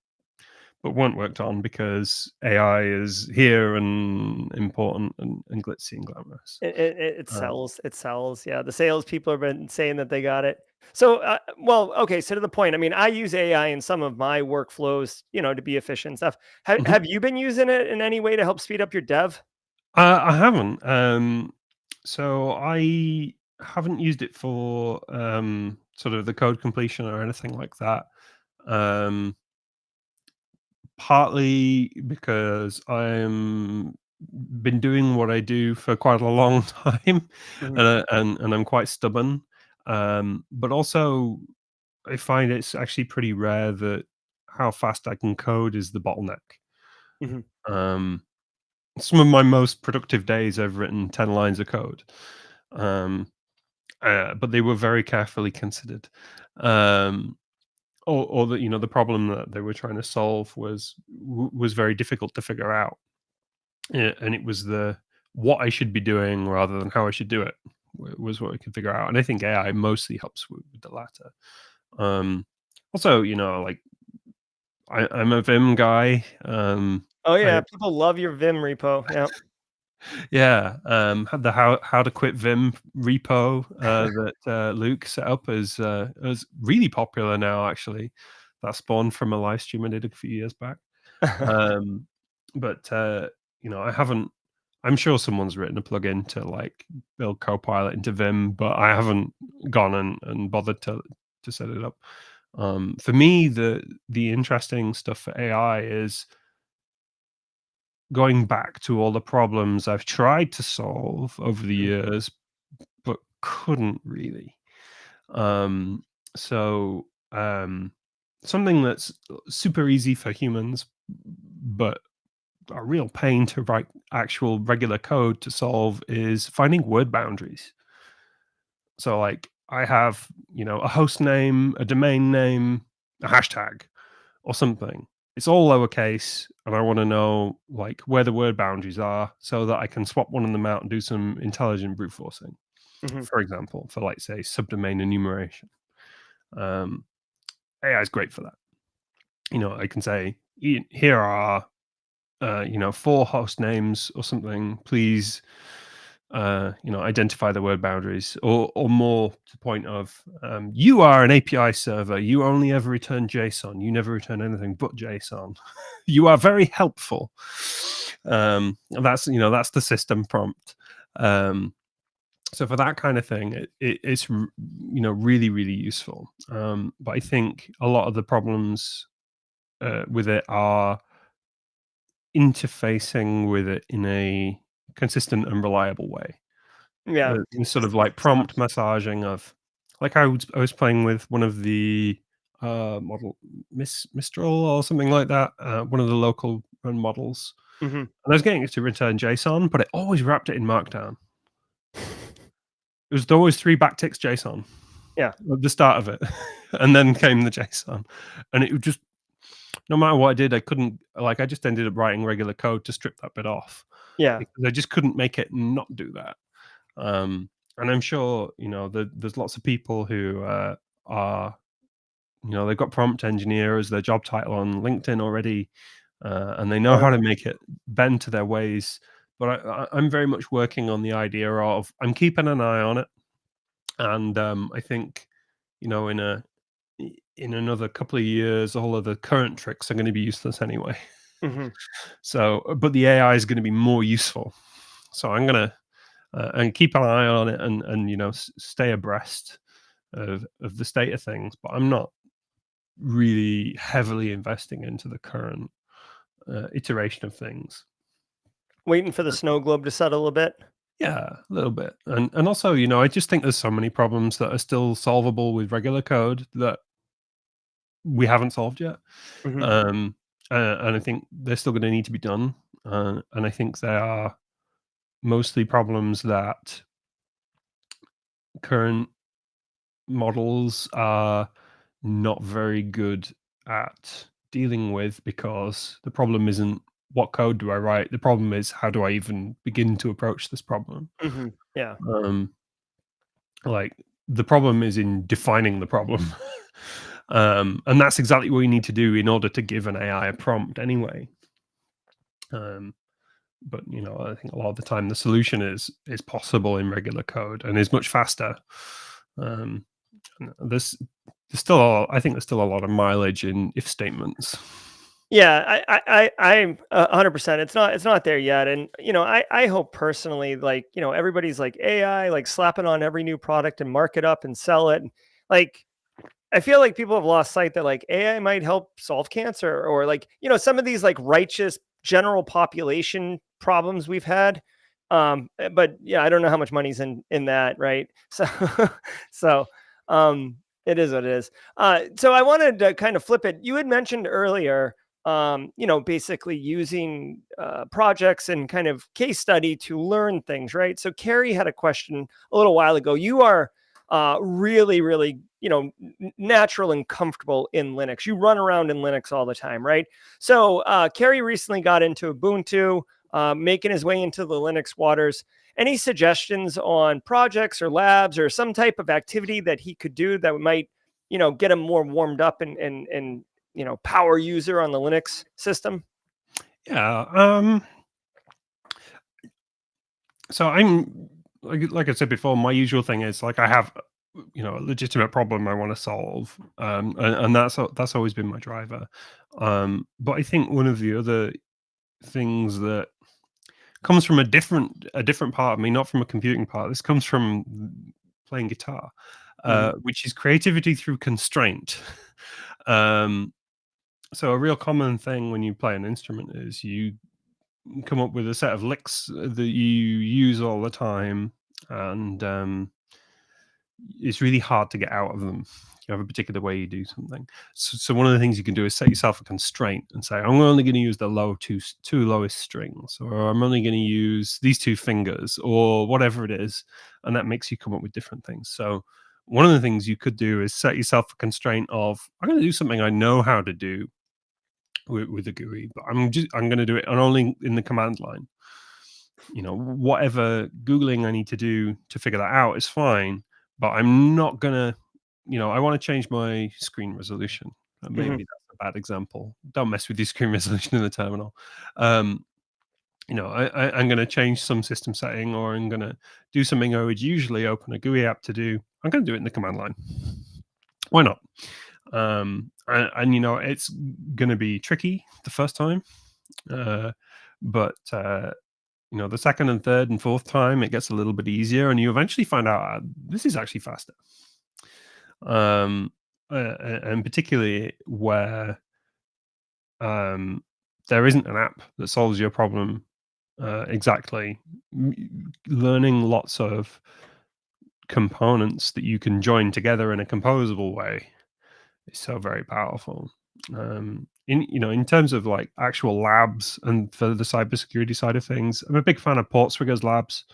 but weren't worked on because AI is here and important and glitzy and glamorous. It Um, sells. It sells. Yeah, the salespeople have been saying that they got it. So, well, okay. So to the point. I mean, I use AI in some of my workflows, to be efficient and stuff. Have mhm. Have you been using it in any way to help speed up your dev? I haven't. So I haven't used it for sort of the code completion or anything like that. Um, Partly because I'm been doing what I do for quite a long time, Mhm, and I'm quite stubborn. But also, I find it's actually pretty rare that how fast I can code is the bottleneck. mhm, Um, some of my most productive days, I've written 10 lines of code, um, but they were very carefully considered. Um, or the problem that they were trying to solve was very difficult to figure out. And it was the what I should be doing rather than how I should do it was what I could figure out. And I think AI mostly helps with the latter. Um, Also, like I'm a Vim guy. Oh I yeah, people love your Vim repo. Yeah. Yeah, had the how to quit Vim repo that Luke set up is really popular now. Actually, that spawned from a live stream I did a few years back. Um, but I haven't. I'm sure someone's written a plugin to like build Copilot into Vim, but I haven't gone and bothered to set it up. For me, the interesting stuff for AI is going back to all the problems I've tried to solve over the Mhm. years, but couldn't really. Um, so something that's super easy for humans, but a real pain to write actual regular code to solve is finding word boundaries. So like I have, a host name, a domain name, a hashtag or something. It's all lowercase, and I want to know like where the word boundaries are so that I can swap one of them out and do some intelligent brute forcing. Mhm. For example, for like say subdomain enumeration. Um, AI is great for that. I can say here are 4 host names or something. Please, identify the word boundaries, or more to the point of you are an API server. You only ever return JSON. You never return anything but JSON. You are very helpful. That's the system prompt. Um, so for that kind of thing, it's really really useful. But I think a lot of the problems with it are interfacing with it in a consistent and reliable way. Yeah. Sort of Consistent like prompt stuff. massaging of like I was playing with one of the model Mistral or something like that, one of the local run models. Mhm. And I was getting it to return JSON, but it always wrapped it in Markdown. It was always 3 backticks JSON Yeah. at the start of it, and then came the JSON, and it would just no matter what I did, I couldn't like I just ended up writing regular code to strip that bit off Yeah. because I just couldn't make it not do that. Um, and I'm sure there's lots of people who are they've got prompt engineer as their job title on LinkedIn already, and they know Oh how to yeah. make it bend to their ways. But I'm very much working on the idea of I'm keeping an eye on it, and I think in another couple of years, all of the current tricks are going to be useless anyway. Mhm. So, but the AI is going to be more useful. So I'm gonna and keep an eye on it and stay abreast of the state of things. But I'm not really heavily investing into the current iteration of things. Waiting for the snow globe to settle a bit. Yeah, a little bit, and also I just think there's so many problems that are still solvable with regular code that we haven't solved yet. Mhm. Um, and I think they're still going to need to be done. And I think they are. mostly problems that current models are not very good at dealing with, because the problem isn't what code do I write? The problem is how do I even begin to approach this problem? Yeah. Um, like the problem is in defining the problem. And that's exactly what you need to do in order to give an AI a prompt anyway. Um, but I think a lot of the time the solution is possible in regular code and is much faster. Um, and there's still I think there's still a lot of mileage in if statements. Yeah, I'm 100%. It's not there yet, and I hope personally, like everybody's like AI, like slap it on every new product and mark it up and sell it. Like I feel like people have lost sight that like AI might help solve cancer or like some of these like righteous general population problems we've had. But yeah, I don't know how much money's in that, right? So so it is what it is. So I wanted to kind of flip it. You had mentioned earlier basically using projects and kind of case study to learn things, right? So Carrie had a question a little while ago. You are really, really, natural and comfortable in Linux. You run around in Linux all the time, right? So Carrie recently got into Ubuntu, making his way into the Linux waters. Any suggestions on projects or labs or some type of activity that he could do that might, get him more warmed up and power user on the Linux system? Yeah. So I'm like I said before, my usual thing is like I have a legitimate problem I want to solve, and that's always been my driver. But I think one of the other things that comes from a different part of me, not from a computing part. This comes from playing guitar, Mhm. which is creativity through constraint. Um, so a real common thing when you play an instrument is you come up with a set of licks that you use all the time, and it's really hard to get out of them. You have a particular way you do something. So one of the things you can do is set yourself a constraint and say, I'm only going to use the two lowest strings, or I'm only going to use these two fingers, or whatever it is, and that makes you come up with different things. So one of the things you could do is set yourself a constraint of, I'm going to do something I know how to do with the GUI, but I'm going to do it and only in the command line. Whatever Googling I need to do to figure that out is fine, but I'm not gonna, I want to change my screen resolution. Mhm. Maybe that's a bad example. Don't mess with your screen resolution in the terminal. Um, I'm going to change some system setting, or I'm going to do something I would usually open a GUI app to do. I'm going to do it in the command line. Why not? And it's going to be tricky the first time, but the second and third and fourth time, it gets a little bit easier, and you eventually find out this is actually faster. And particularly where there isn't an app that solves your problem exactly, learning lots of components that you can join together in a composable way is so very powerful. In terms of like actual labs and for the cybersecurity side of things, I'm a big fan of Portswigger's labs.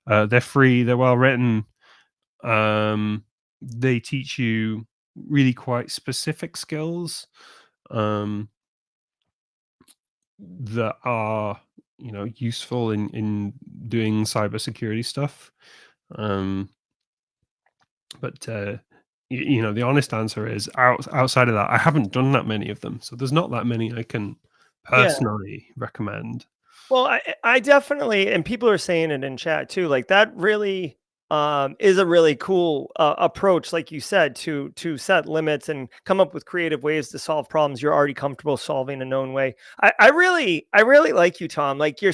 They're free, they're well written. They teach you really quite specific skills um, that are useful in doing cybersecurity stuff. Um, but the honest answer is outside of that, I haven't done that many of them, so there's not that many I can Yeah. personally recommend. Well, I definitely, and people are saying it in chat too. Like that really is a really cool approach, like you said, to set limits and come up with creative ways to solve problems you're already comfortable solving a known way. I really like you, Tom. Like you're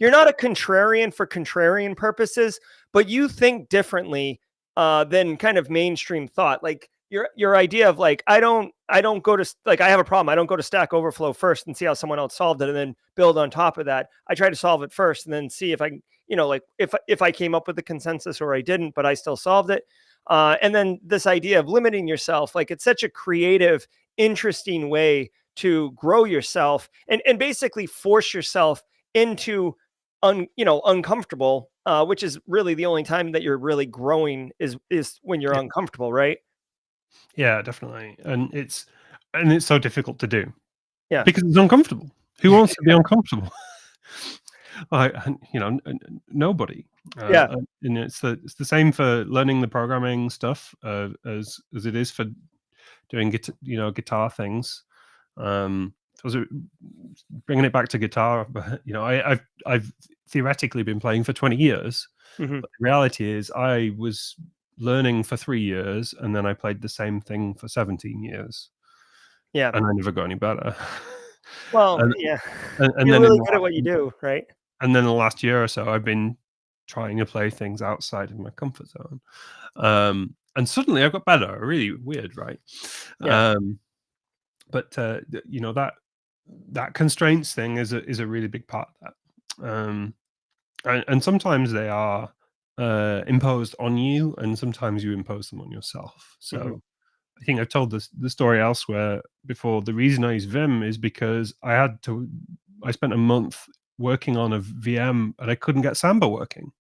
not a contrarian for contrarian purposes, but you think differently than kind of mainstream thought. Like your idea of like I don't go to like I have a problem. I don't go to Stack Overflow first and see how someone else solved it and then build on top of that. I try to solve it first and then see if I can, like if I came up with the consensus or I didn't, but I still solved it. And then this idea of limiting yourself, like it's such a creative, interesting way to grow yourself and basically force yourself into uncomfortable, which is really the only time that you're really growing is when you're Yeah, uncomfortable, right? yeah, definitely, and it's so difficult to do Yeah. because it's uncomfortable. Who wants to be uncomfortable? Like, and, nobody. Yeah. And it's the same for learning the programming stuff, as it is for doing guitar things. So bringing it back to guitar, but I've theoretically been playing for 20 years, Mhm. but the reality is I was learning for 3 years, and then I played the same thing for 17 years, Yeah. and I never got any better. Well, And yeah. and You're then in really the good at what you do, right? the last year or so, I've been trying to play things outside of my comfort zone. And suddenly I got better. Really weird, right? Yeah. Um, but that constraints thing is a really big part of that. And sometimes they are imposed on you, and sometimes you impose them on yourself. Mhm. So I think I've told the story elsewhere before. The reason I use Vim is because I spent a month working on a VM and I couldn't get Samba working.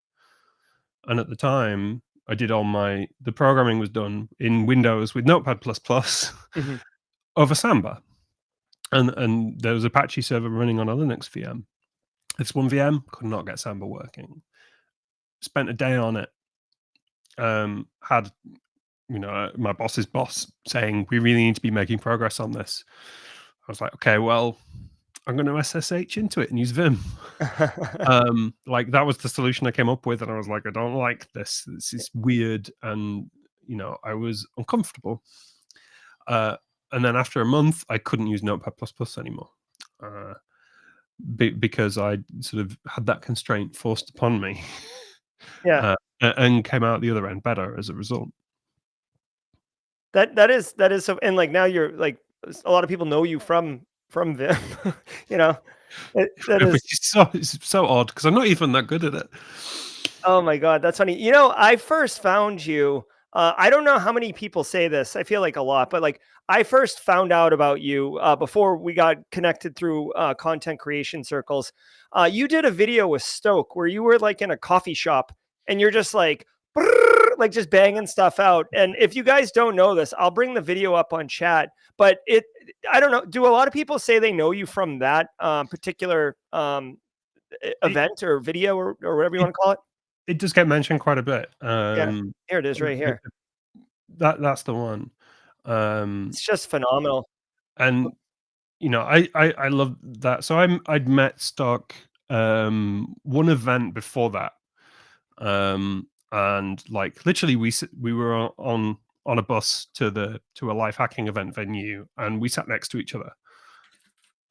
And at the time, the programming was done in Windows with Notepad++ Mhm. over Samba, and there was Apache server running on a Linux VM. This one VM could not get Samba working. Spent a day on it. Had my boss's boss saying we really need to be making progress on this. I was like, okay, well, I'm going to SSH into it and use Vim. Like that was the solution I came up with, and I was like, I don't like this. This is weird, and I was uncomfortable. And then after a month, I couldn't use Notepad++ anymore, uh, because I sort of had that constraint forced upon me, Yeah. and came out the other end better as a result. That is so, and, like, now you're, like, a lot of people know you from Vim, you know? That is. Which is it's so odd because I'm not even that good at it. Oh my god, that's funny. I first found you, I don't know how many people say this, I feel like a lot, but, like, I first found out about you, before we got connected through, content creation circles. You did a video with Stoke where you were, like, in a coffee shop, and you're just like, "Brrr," like, just banging stuff out, and if you guys don't know this, I'll bring the video up on chat, but I don't know, do a lot of people say they know you from that, particular, It event or video or whatever you it wanna call it? it does get mentioned quite a bit. Yeah, here it is right here. That's the one. Um, It's just phenomenal. and I love that. So I'd met Stock one event before that. And like literally we were on a bus to a life hacking event venue, and we sat next to each other.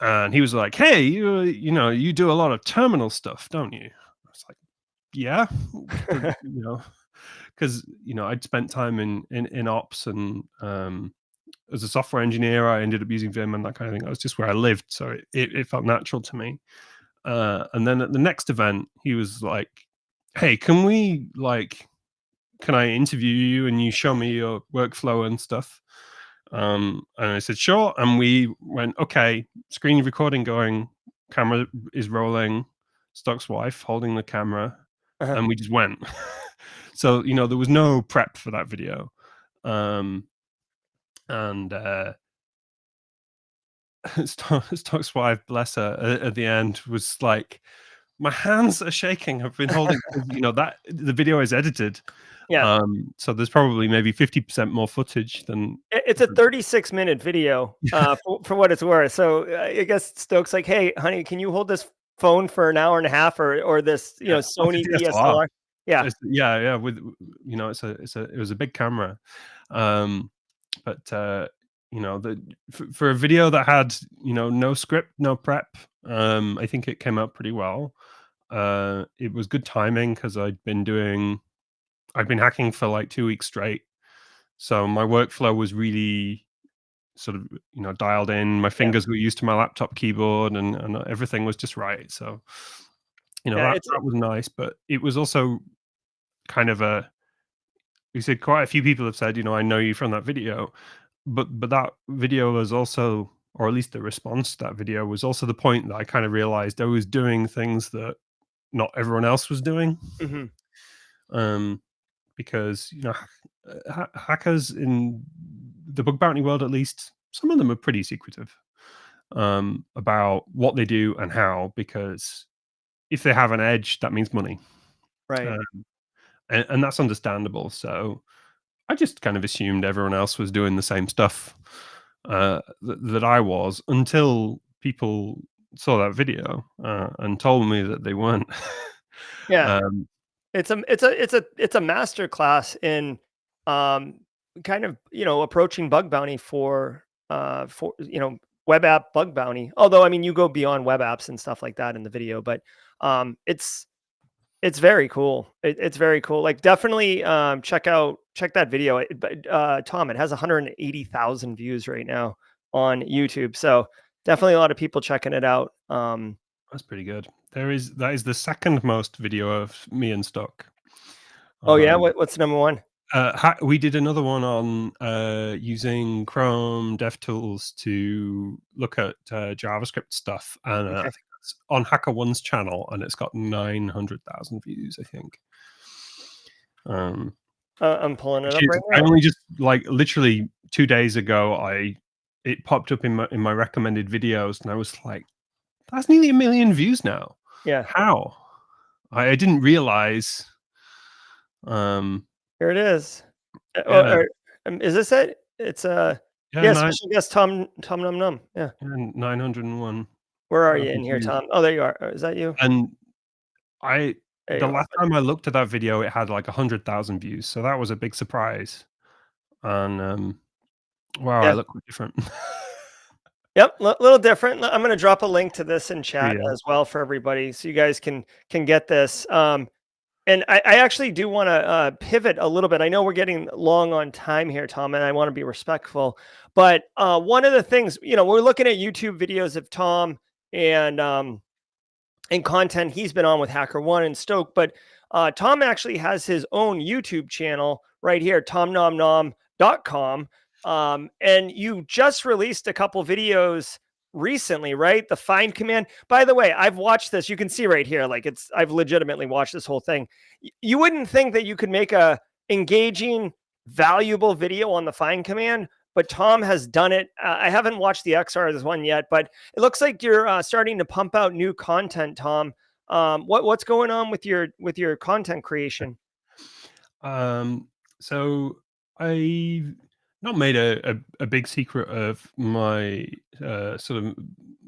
And he was like, "Hey, you do a lot of terminal stuff, don't you?" I was like, "Yeah." 'Cause, I'd spent time in ops, and as a software engineer, I ended up using Vim and that kind of thing. That was just where I lived, so it felt natural to me. And then at the next event, he was like, "Hey, can I interview you and you show me your workflow and stuff?" And I said, "Sure." And we went, "Okay, screen recording going, camera is rolling, Stock's wife holding the camera," Uh-huh. and we just went. So there was no prep for that video. Um, and Stock's wife, bless her, at the end was like, "My hands are shaking. I've been holding," that the video is edited. Yeah. So there's probably maybe 50% more footage than. It's a 36-minute video, for what it's worth. So, I guess Stokes like, "Hey, honey, can you hold this phone for an hour and a half or this, Yeah, oh, it's a Sony DSLR. DSLR?" Yeah. Yeah, with it was a big camera. Um, but, the for a video that had, no script, no prep, I think it came out pretty well. It was good timing because 'cause I'd been hacking for, like, 2 weeks straight, so my workflow was really sort of, dialed in. My Yeah. fingers were used to my laptop keyboard, and everything was just right, so, Yeah, it's that was nice, but it was also kind of a you said quite a few people have said, "I know you from that video," but that video was also, or at least the response to that video was also the point that I kind of realized I was doing things that not everyone else was doing. Mhm. Um, because hackers in the bug bounty world, at least, some of them are pretty secretive about what they do and how. Because if they have an edge, that means money, Right. uh, and that's understandable. So I just kind of assumed everyone else was doing the same stuff that I was until people saw that video and told me that they weren't. Yeah. um, It's a master class in, um, kind of, approaching bug bounty for, web app bug bounty. Although, I mean, you go beyond web apps and stuff like that in the video, but, it's very cool. It's very cool. Like, definitely, check that video. But, Tom, it has 180,000 views right now on YouTube, so definitely a lot of people checking it out. that's pretty good. That is the second most video of me in stock. Oh, yeah? Um, What's number 1? we did another one on using Chrome DevTools to look at JavaScript stuff, and I Okay. think that's on HackerOne's channel, and it's got 900,000 views, I think. I'm pulling it Which up is, right I now. only just like literally 2 days ago, it popped up in my recommended videos, and I was like, "That's nearly 1 million views now. Yeah, How?" I didn't realize. Um, here it is. yeah, Is this it? It's, yeah, yeah, special guest Tom Nom Nom. Yeah. 901 Where are you in here, views. Tom? Oh, there you are. Is that you? And I There the you are, last buddy. time I looked at that video, it had like 100,000 views, so that was a big surprise. And wow, I Yeah. look quite different. Yep, little different. I'm gonna drop a link to this in chat Yeah, as well for everybody so you guys can get this. And I actually do wanna, pivot a little bit. I know we're getting long on time here, Tom, and I wanna be respectful, but, one of the things, we're looking at YouTube videos of Tom and, content he's been on with HackerOne and Stoke, but, Tom actually has his own YouTube channel right here, TomNomNom.com, and you just released a couple videos recently, right? The find command. By the way, I've watched this. You can see right here, like I've legitimately watched this whole thing. You wouldn't think that you could make a engaging, valuable video on the find command, but Tom has done it. I haven't watched the XR's one yet, but it looks like you're starting to pump out new content, Tom. What's going on with your content creation? um, so I've not made a big secret of my sort of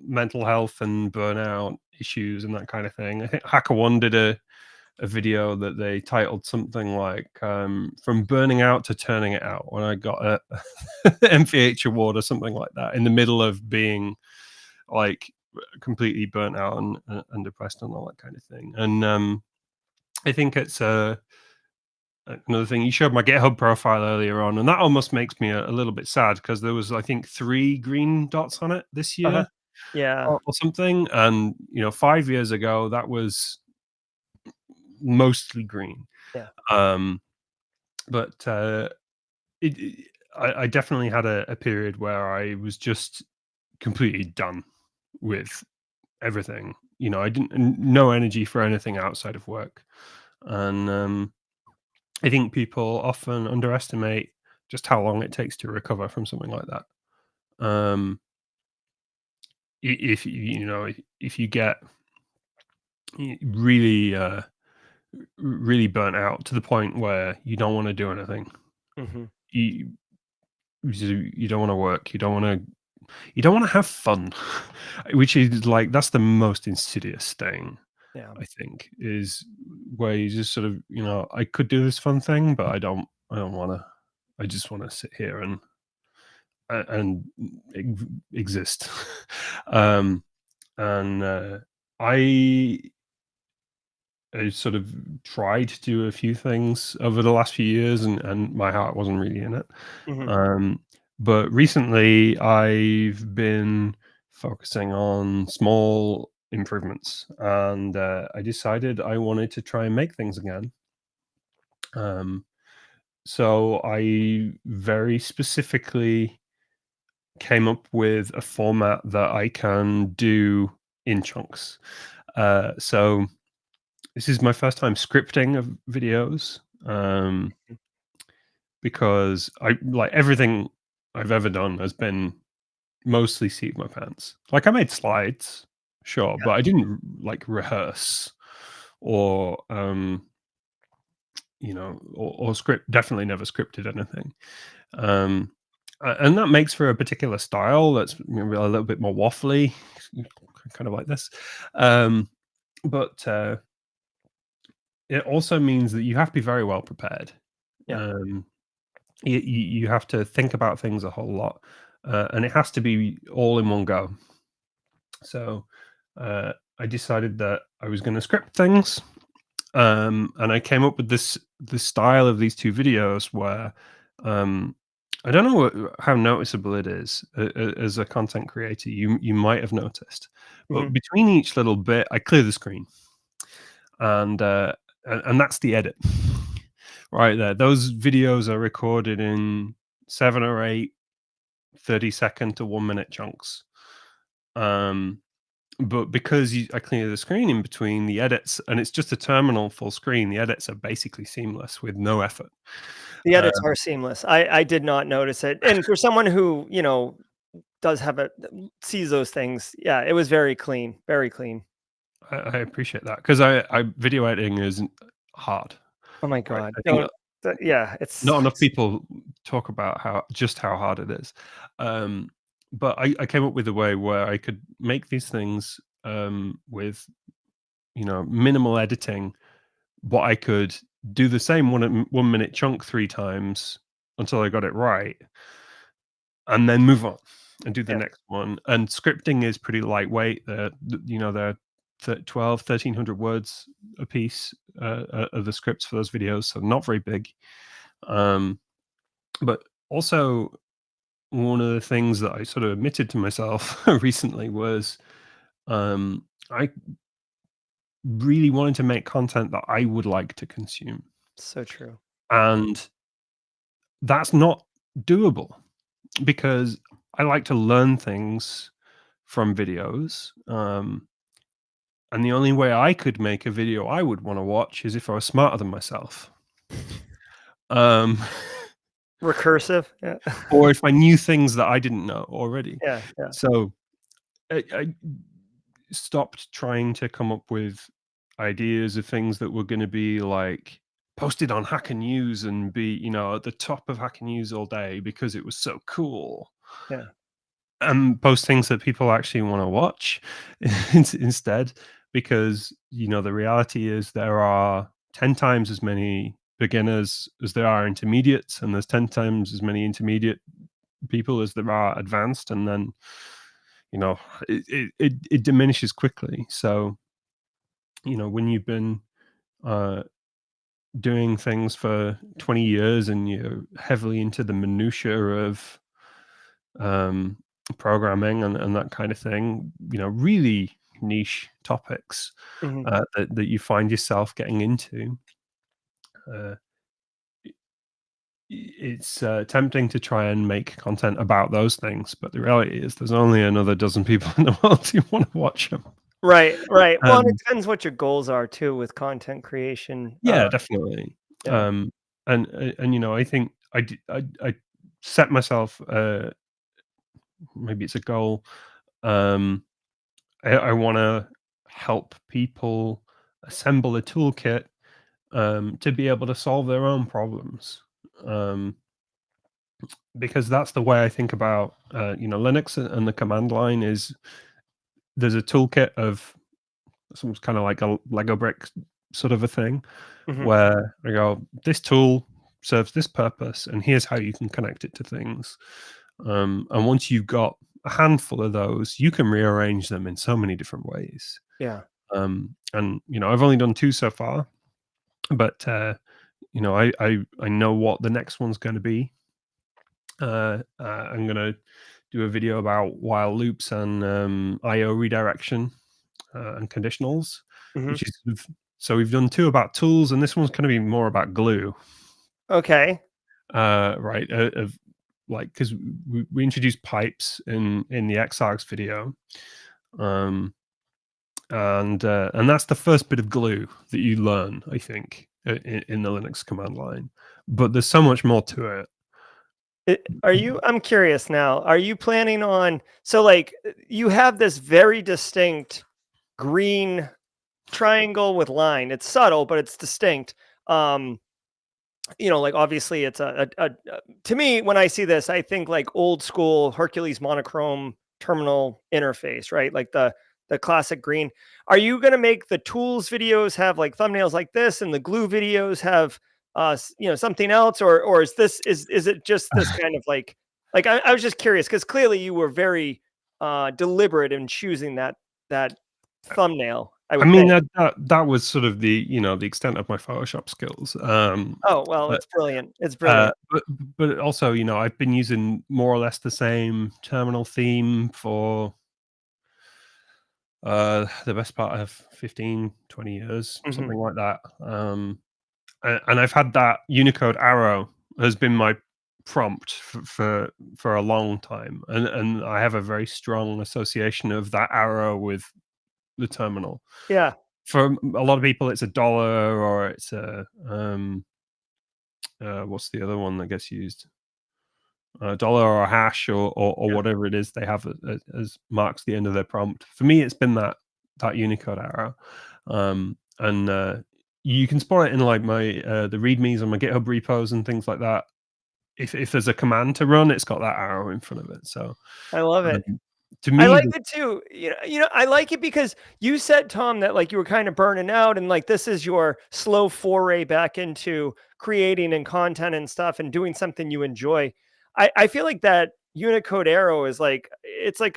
mental health and burnout issues and that kind of thing. I think HackerOne did a video that they titled something like "From Burning Out to Turning It Out," when I got a MPH award or something like that in the middle of being like completely burnt out and depressed and all that kind of thing. And I think it's another thing. You showed my GitHub profile earlier on, and that almost makes me a little bit sad because there was, I think, 3 green dots on it this Uh-huh. year Yeah. or something. And 5 years ago, that was mostly green. Yeah. Um, but I definitely had a period where I was just completely done with everything. I didn't no energy for anything outside of work, and I think people often underestimate just how long it takes to recover from something like that. Um, if if you get really really burnt out to the point where you don't want to do anything, Hmm. you you don't want to work, you don't want to have fun, which is like that's the most insidious thing. Yeah. I think is where you just sort of I could do this fun thing, but I don't want to. I just want to sit here and exist. um, and I sort of tried to do a few things over the last few years, and my heart wasn't really in it. Hmm. Um, but recently, I've been focusing on small improvements, and I decided I wanted to try and make things again. Um, so I very specifically came up with a format that I can do in chunks. So this is my first time scripting of videos, because I like everything I've ever done has been mostly seat of my pants. Like I made slides, sure, but I didn't like rehearse or or script. Definitely never scripted anything. Um, and that makes for a particular style that's a little bit more waffly, kind of like this. Um, but it also means that you have to be very well prepared. Yeah. Um, you have to think about things a whole lot, and it has to be all in one go. So I decided that I was going to script things, and I came up with this style of these two videos where um, I don't know how noticeable it is as a content creator. You might have noticed, but Mhm. between each little bit, I clear the screen, and and that's the edit right there. Those videos are recorded in 7 or 8 30-second to 1 minute chunks. Um, but because I clear the screen in between the edits, and it's just a terminal full screen, the edits are basically seamless with no effort. The Uh, edits are seamless. I did not notice it, and for someone who, does have a sees those things, yeah, it was very clean, very clean. I appreciate that because I video editing isn't hard, Oh my right? god. I think No, yeah, not enough people talk about how hard it is. Um, but I came up with a way where I could make these things with minimal editing, but I could do the same 1 minute chunk 3 times until I got it right, and then move on and do the yeah. next one. And scripting is pretty lightweight. They're 12, 1,300 words a piece of the scripts for those videos, so not very big. Um, but also, one of the things that I sort of admitted to myself recently was I really wanted to make content that I would like to consume. So true. And that's not doable because I like to learn things from videos. And the only way I could make a video I would want to watch is if I was smarter than myself. Um, Recursive, yeah. or if I knew things that I didn't know already. Yeah, yeah, So I stopped trying to come up with ideas of things that were going to be like posted on Hacker News and be, at the top of Hacker News all day because it was so cool. yeah, And post things that people actually want to watch instead, because the reality is there are 10 times as many beginners as there are intermediates, and there's 10 times as many intermediate people as there are advanced, and then you know it diminishes quickly. So when you've been uh doing things for 20 years and you're heavily into the minutia of um programming and that kind of thing, really niche topics mhm. that you find yourself getting into, uh it's tempting to try and make content about those things, but the reality is there's only another dozen people in the world who want to watch them. Right, right. Well, and it um depends what your goals are too with content creation, Yeah, definitely. yeah. Um, and I think I set myself, maybe it's a goal. Um, I wanna help people assemble a toolkit, to be able to solve their own problems. Um, because that's the way I think about, Linux and the command line is there's a toolkit of it's almost kinda like a Lego brick sort of a thing, Mhm. where I go, "This tool serves this purpose, and here's how you can connect it to things." And once you've got a handful of those, you can rearrange them in so many different ways. Yeah. And I've only done 2 so far, but I know what the next one's gonna be. I'm gonna do a video about while loops and IO redirection and conditionals, Mhm. which is sort of so we've done 2 about tools, and this one's gonna be more about glue, Okay. right, of like, 'cause we introduced pipes in the XArgs video, um, and that's the first bit of glue that you learn, I think, in the Linux command line. But there's so much more to it. I'm curious now, are you planning on, so like you have this very distinct green triangle with line. It's subtle, but it's distinct. Um, like obviously it's to me, when I see this, I think like old school Hercules monochrome terminal interface, right? Like the classic green. Are you going to make the tools videos have like thumbnails like this and the glue videos have something else, or is it just this kind of like I was just curious because clearly you were very deliberate in choosing that thumbnail, I I would mean, think. that was sort of the extent of my Photoshop skills. Oh, well, But it's brilliant. It's uh, brilliant. but but also, I've been using more or less the same terminal theme for the best part of 15, 20 years, Mhm. something like that. And I've had that Unicode arrow has been my prompt for a long time, and I have a very strong association of that arrow with the terminal. Yeah. For a lot of people, it's a dollar or it's what's the other one that gets used? A dollar or a hash or Yeah. whatever it is they have as marks the end of their prompt. For me, it's been that Unicode arrow, and you can spot it in like my the readmes on my GitHub repos and things like that. If there's a command to run, it's got that arrow in front of it. So I love it. um, to I me, like it too. I like it because you said, Tom, that like you were kind of burning out and like this is your slow foray back into creating and content and stuff and doing something you enjoy. I feel like that Unicode arrow is like it's like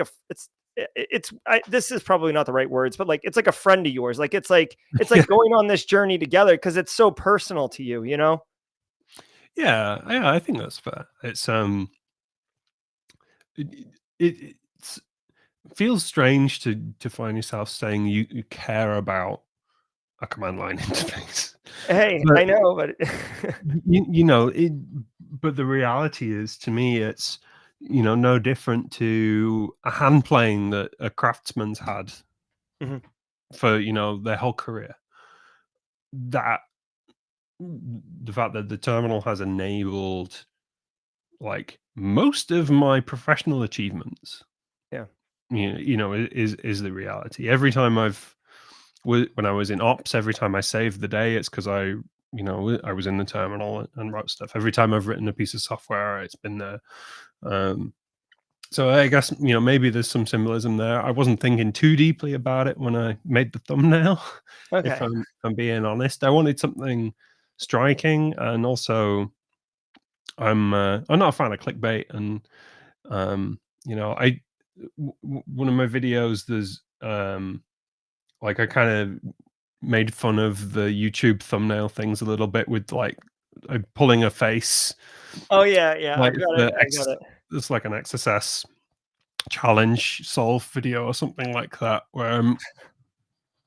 this is probably not the right words, but like it's like a friend of yours. Like it's yeah, like going on this journey together because it's so personal to you, you know? yeah, I think that's fair. It, it's feels strange to find yourself saying you care about a command line interface. Hey, But I know, but but the reality is, to me, it's no different to a hand plane that a craftsman's had Mhm. for their whole career. That the fact that the terminal has enabled like most of my professional achievements, Yeah. is the reality. Every time when I was in ops, every time I saved the day, it's because I was in the terminal and wrote stuff. Every time I've written a piece of software, it's been there. Um, so I guess maybe there's some symbolism there. I wasn't thinking too deeply about it when I made the thumbnail. If Okay. I'm being honest, I wanted something striking, and also I'm not a fan of clickbait, and I one of my videos there's like I kind of made fun of the YouTube thumbnail things a little bit with like pulling a face, Oh yeah, yeah. like I've got it. it's like an XSS challenge solve video or something like that, where I'm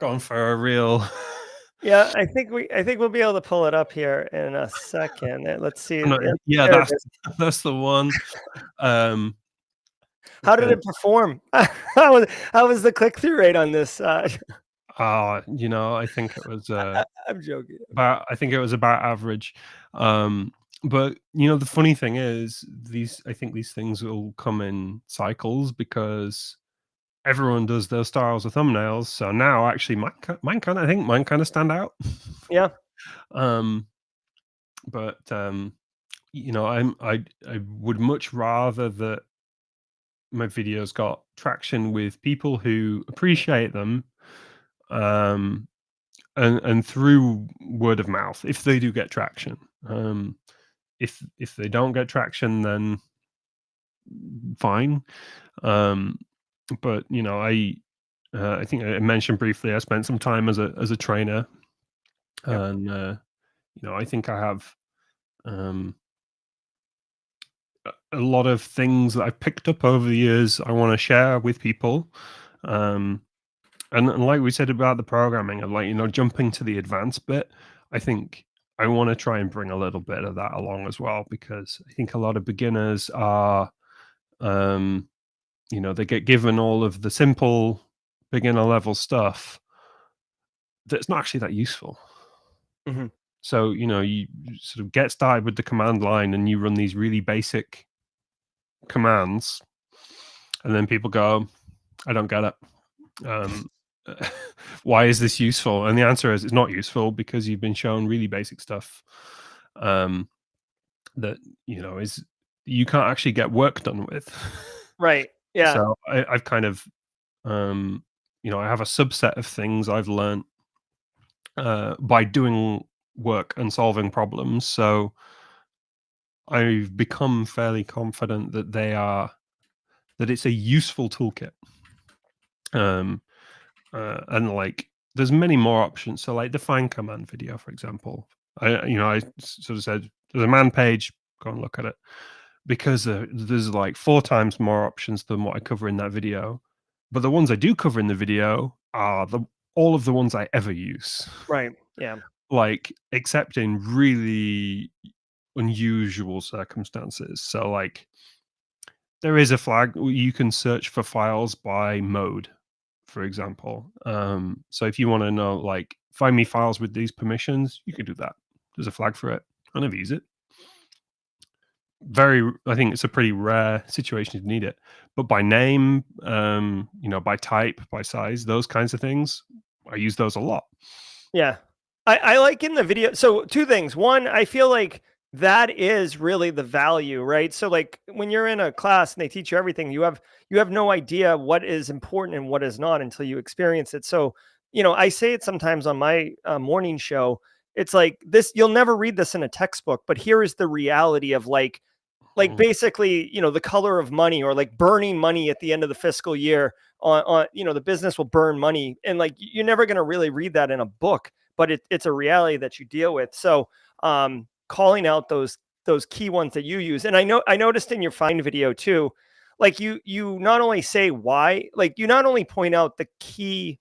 going for a real. Yeah, I think we'll be able to pull it up here in a second. Let's see. No, Yeah, yeah, there it that's is. that's the one. Um, How did uh, it perform? How was the click through rate on this? I think it was I'm joking. I think it was about average. Um, but the funny thing is, I think these things will come in cycles because everyone does those styles of thumbnails. So now, actually, mine kind of stand out. Yeah, um, but I would much rather that my videos got traction with people who appreciate them, um, and through word of mouth, if they do get traction. If they don't get traction, then fine. Um, but I think I mentioned briefly I spent some time as a trainer, yeah, and I think I have um, a lot of things that I've picked up over the years I want to share with people. Um, and like we said about the programming, of like jumping to the advanced bit, I think I want to try and bring a little bit of that along as well, because I think a lot of beginners are, they get given all of the simple beginner level stuff that's not actually that useful. Hmm. So, you sort of get started with the command line and you run these really basic commands, and then people go, I don't get it. Um, why is this useful? And the answer is it's not useful because you've been shown really basic stuff um, that, is you can't actually get work done with. Right. Yeah. So I've kind of, I have a subset of things I've learned by doing work and solving problems. So I've become fairly confident that it's a useful toolkit. Um, and like there's many more options. So like the find command video, for example, I sort of said there's a man page, go and look at it because there's like 4 times more options than what I cover in that video. But the ones I do cover in the video are all of the ones I ever use, Right. Yeah. like except in really unusual circumstances. So like there is a flag you can search for files by mode, for example. So if you want to know, like, find me files with these permissions, you can do that. There's a flag for it. I never use it. I think it's a pretty rare situation to need it. But by name, by type, by size, those kinds of things, I use those a lot. Yeah. I like in the video. So two things. One, I feel like that is really the value, right? So like when you're in a class and they teach you everything, you have no idea what is important and what is not until you experience it. So, I say it sometimes on my morning show. It's like this, you'll never read this in a textbook, but here is the reality of like Mm. basically, the color of money or like burning money at the end of the fiscal year on the business will burn money. And like, you're never going to really read that in a book, but it's a reality that you deal with. So, calling out those key ones that you use. And I noticed in your find video too, like you not only say why, like you not only point out the key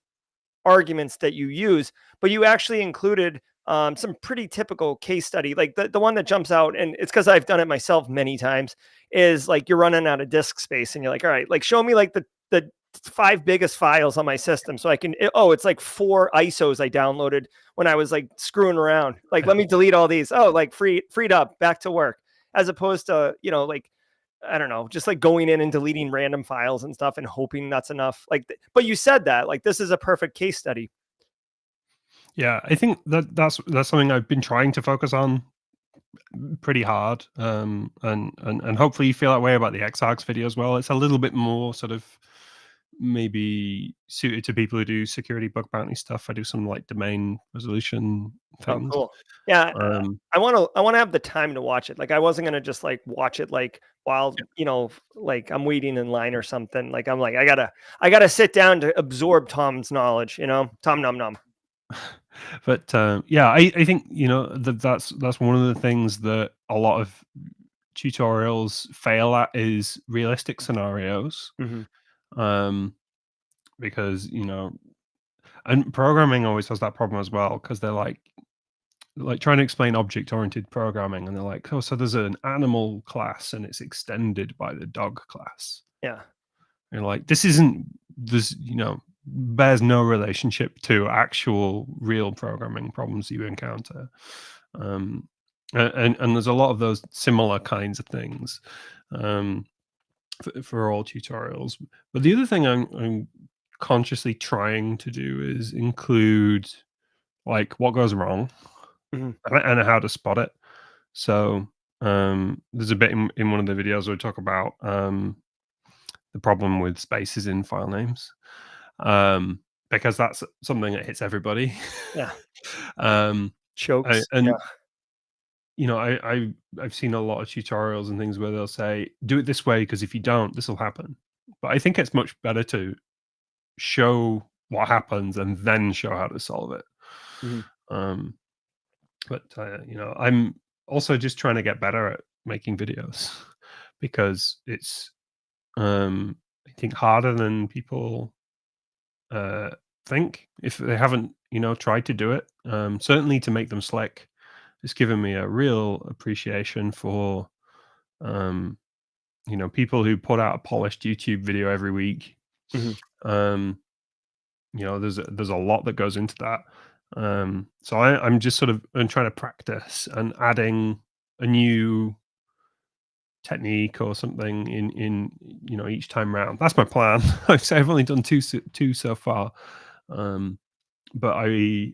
arguments that you use, but you actually included some pretty typical case study. Like the one that jumps out, and it's because I've done it myself many times, is like you're running out of disk space and you're like, all right, like show me like the 5 biggest files on my system so I can, oh, it's like 4 ISOs I downloaded when I was like screwing around. Like, let me delete all these. Oh, like freed up, back to work. As opposed to, like I don't know, just like going in and deleting random files and stuff and hoping that's enough. Like, but you said that, like, this is a perfect case study. Yeah, I think that's something I've been trying to focus on pretty hard. And hopefully you feel that way about the Xargs video as well. It's a little bit more sort of maybe suited to people who do security bug bounty stuff. I do some like domain resolution Oh, things. cool. Yeah. Um, I want to have the time to watch it. Like, I wasn't going to just like watch it like while, like I'm waiting in line or something. Like, I'm like, I gotta sit down to absorb Tom's knowledge, Tom Nom Nom. but yeah, I think that's one of the things that a lot of tutorials fail at is realistic scenarios. Hmm. Um, because and programming always has that problem as well because they're like trying to explain object oriented programming and they're like, oh, so there's an animal class and it's extended by the dog class. Yeah. And like this isn't this bears no relationship to actual real programming problems you encounter. um and there's a lot of those similar kinds of things um for all tutorials. But the other thing I'm consciously trying to do is include like what goes wrong Hmm. and how to spot it. So there's a bit in one of the videos where we talk about the problem with spaces in file names, because that's something that hits everybody. Yeah. um, Chokes. and Yeah. I've seen a lot of tutorials and things where they'll say, "Do it this way because if you don't, this will happen." But I think it's much better to show what happens and then show how to solve it. Hmm. Um, but I'm also just trying to get better at making videos because it's I think harder than people uh, think if they haven't tried to do it. Certainly to make them slick, it's given me a real appreciation for um, people who put out a polished YouTube video every week. Hmm. Um, there's a lot that goes into that. So I'm just sort of trying to practice and adding a new technique or something in each time round. That's my plan. Like I say, I've only done two so far, um, but I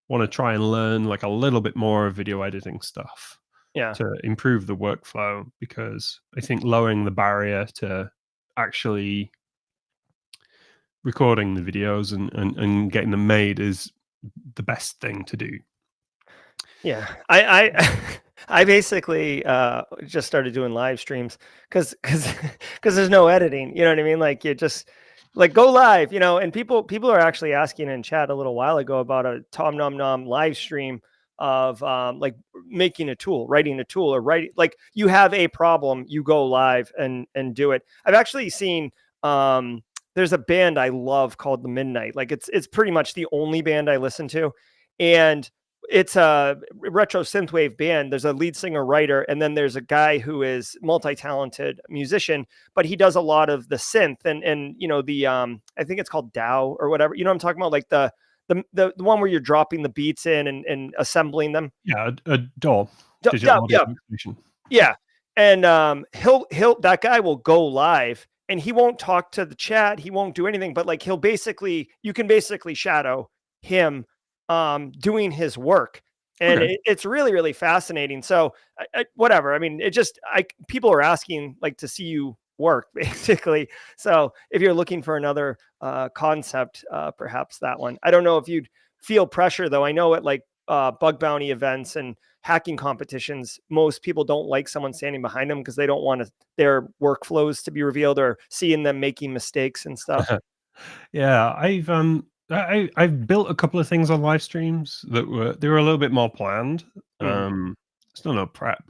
want to try and learn like a little bit more of video editing stuff Yeah. to improve the workflow, because I think lowering the barrier to actually recording the videos and getting them made is the best thing to do. Yeah, I I basically just started doing live streams because there's no editing. You know what I mean? Like you just like go live, and people are actually asking in chat a little while ago about a Tom Nom Nom live stream of like making a tool, writing a tool, or writing like you have a problem, you go live and do it. I've actually seen there's a band I love called The Midnight. Like it's pretty much the only band I listen to, and it's a retro synthwave band. There's a lead singer writer, and then there's a guy who is multi-talented musician, but he does a lot of the synth and the I think it's called DAW or whatever. You know what I'm talking about? Like the one where you're dropping the beats in and assembling them. Yeah, a DAW, Yeah, digital audio yeah, workstation. yeah. And he'll that guy will go live and he won't talk to the chat, he won't do anything, but like you can basically shadow him doing his work. And Okay. it's really, really fascinating. So whatever. I mean, people are asking like to see you work basically. So if you're looking for another concept, perhaps that one. I don't know if you'd feel pressure though. I know at like bug bounty events and hacking competitions, most people don't like someone standing behind them because they don't want their workflows to be revealed or seeing them making mistakes and stuff. Yeah, I've built a couple of things on live streams that they were a little bit more planned. Mhm. Still no prep.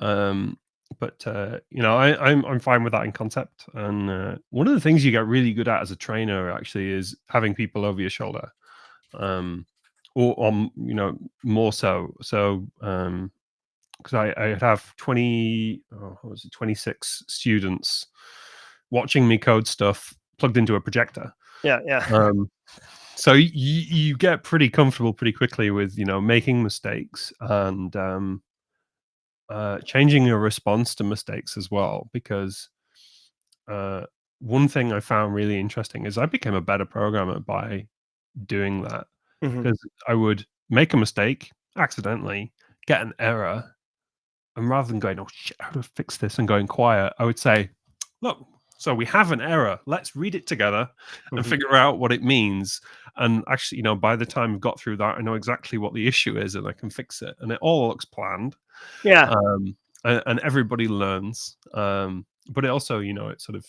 Um, but I'm fine with that in concept. And one of the things you get really good at as a trainer actually is having people over your shoulder. Um, or more so. So because I'd have 26 students watching me code stuff plugged into a projector. Yeah, yeah. Um, so you get pretty comfortable pretty quickly with making mistakes and changing your response to mistakes as well. Because uh, one thing I found really interesting is I became a better programmer by doing that, Mhm. because I would make a mistake accidentally, get an error, and rather than going, "Oh shit, how do I fix this?" and going quiet, I would say, "Look, so we have an error. Let's read it together and Mhm. figure out what it means." And actually, by the time I've got through that, I know exactly what the issue is and I can fix it. And it all looks planned. Yeah. And everybody learns. But it also, it sort of,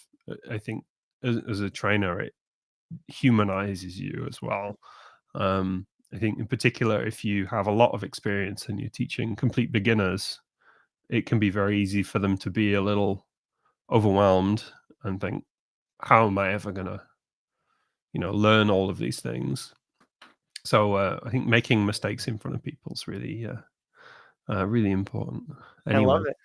I think, as a trainer, it humanizes you as well. I think, in particular, if you have a lot of experience and you're teaching complete beginners, it can be very easy for them to be a little overwhelmed and think, "How am I ever gonna, learn all of these things?" So I think making mistakes in front of people is really, really important. I love Anyway, it.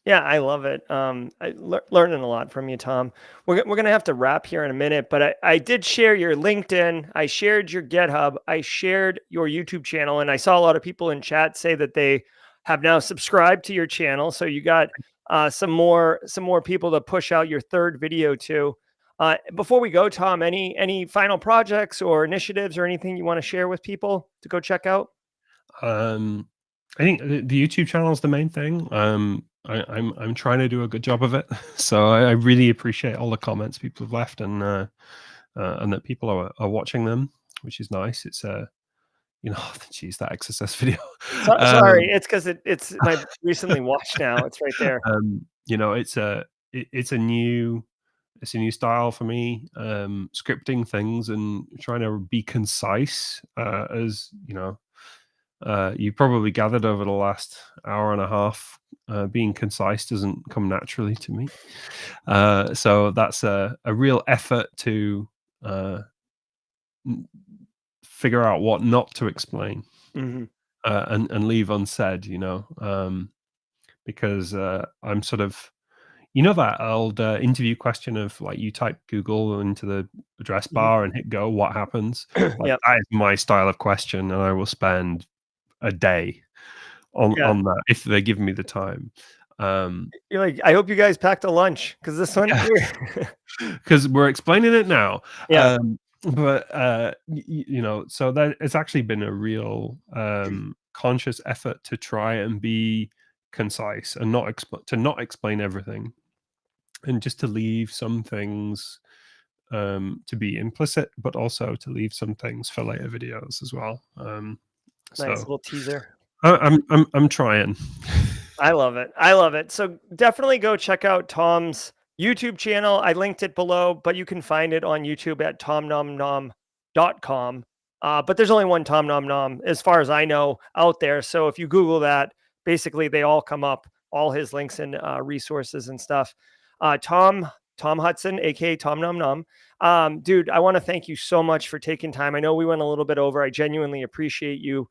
Yeah, I love it. Learning a lot from you, Tom. We're gonna have to wrap here in a minute, but I did share your LinkedIn. I shared your GitHub. I shared your YouTube channel, and I saw a lot of people in chat say that they have now subscribed to your channel. So you got some more people to push out your third video to. Before we go, Tom, any final projects or initiatives or anything you want to share with people to go check out? um, I think the YouTube channel is the main thing. I'm trying to do a good job of it, so I really appreciate all the comments people have left, and that people are watching them, which is nice. It's geez, that exercise video. So, sorry, um, it's because it's my recently watched now. It's right there. it's a new style for me, scripting things and trying to be concise. As you probably gathered over the last hour and a half, being concise doesn't come naturally to me. So that's a real effort to uh, n- figure out what not to explain, Mhm. and leave unsaid. Because I'm sort of You know that old interview question of like you type Google into the address Mhm. bar and hit go, what happens? Like Yep. that is my style of question, and I will spend a day Yeah. on that if they give me the time. Um, You're like, I hope you guys packed a lunch because this one, yeah, because we're explaining it now. yeah, But so that it's actually been a real conscious effort to try and be concise and not explain everything, and just to leave some things to be implicit, but also to leave some things for later videos as well. nice So little teaser. I'm trying. I love it. I love it. So definitely go check out Tom's YouTube channel. I linked it below, but you can find it on YouTube at tomnomnom.com. But there's only one Tom Nom Nom, as far as I know, out there. So if you Google that, basically they all come up, all his links and resources and stuff. Tom Hudson, aka Tom Nom Nom. Dude, I want to thank you so much for taking time. I know we went a little bit over. I genuinely appreciate you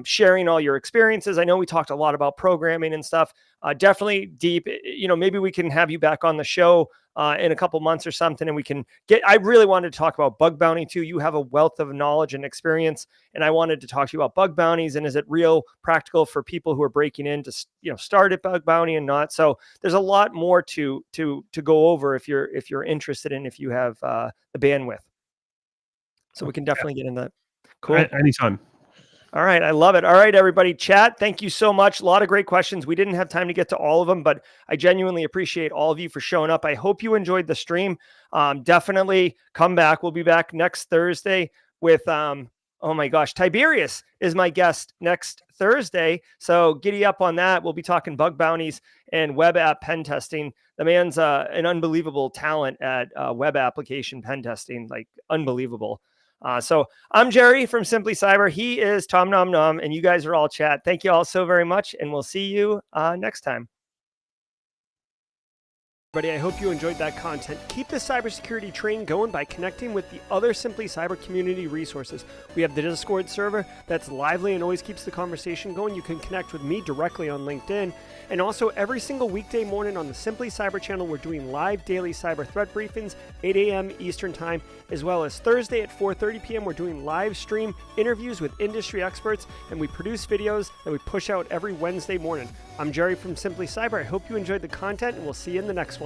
sharing all your experiences. I know we talked a lot about programming and stuff. Definitely deep. Maybe we can have you back on the show in a couple months or something, and we can get. I really wanted to talk about bug bounty too. You have a wealth of knowledge and experience, and I wanted to talk to you about bug bounties and is it real practical for people who are breaking in to start at bug bounty and not. So there's a lot more to go over if you're interested and if you have the bandwidth. So we can Yeah, definitely get into that. Cool. anytime. All right. I love it. All right, everybody. Chat, thank you so much. A lot of great questions. We didn't have time to get to all of them, but I genuinely appreciate all of you for showing up. I hope you enjoyed the stream. Definitely come back. We'll be back next Thursday with, oh my gosh, Tiberius is my guest next Thursday. So giddy up on that. We'll be talking bug bounties and web app pen testing. The man's an unbelievable talent at web application pen testing, like unbelievable. So I'm Jerry from Simply Cyber. He is Tom Nom Nom, and you guys are all chat. Thank you all so very much, and we'll see you next time. Everybody, I hope you enjoyed that content. Keep the cybersecurity train going by connecting with the other Simply Cyber community resources. We have the Discord server that's lively and always keeps the conversation going. You can connect with me directly on LinkedIn. And also every single weekday morning on the Simply Cyber channel, we're doing live daily cyber threat briefings, 8 a.m. Eastern time, as well as Thursday at 4:30 p.m. We're doing live stream interviews with industry experts, and we produce videos that we push out every Wednesday morning. I'm Jerry from Simply Cyber. I hope you enjoyed the content, and we'll see you in the next one.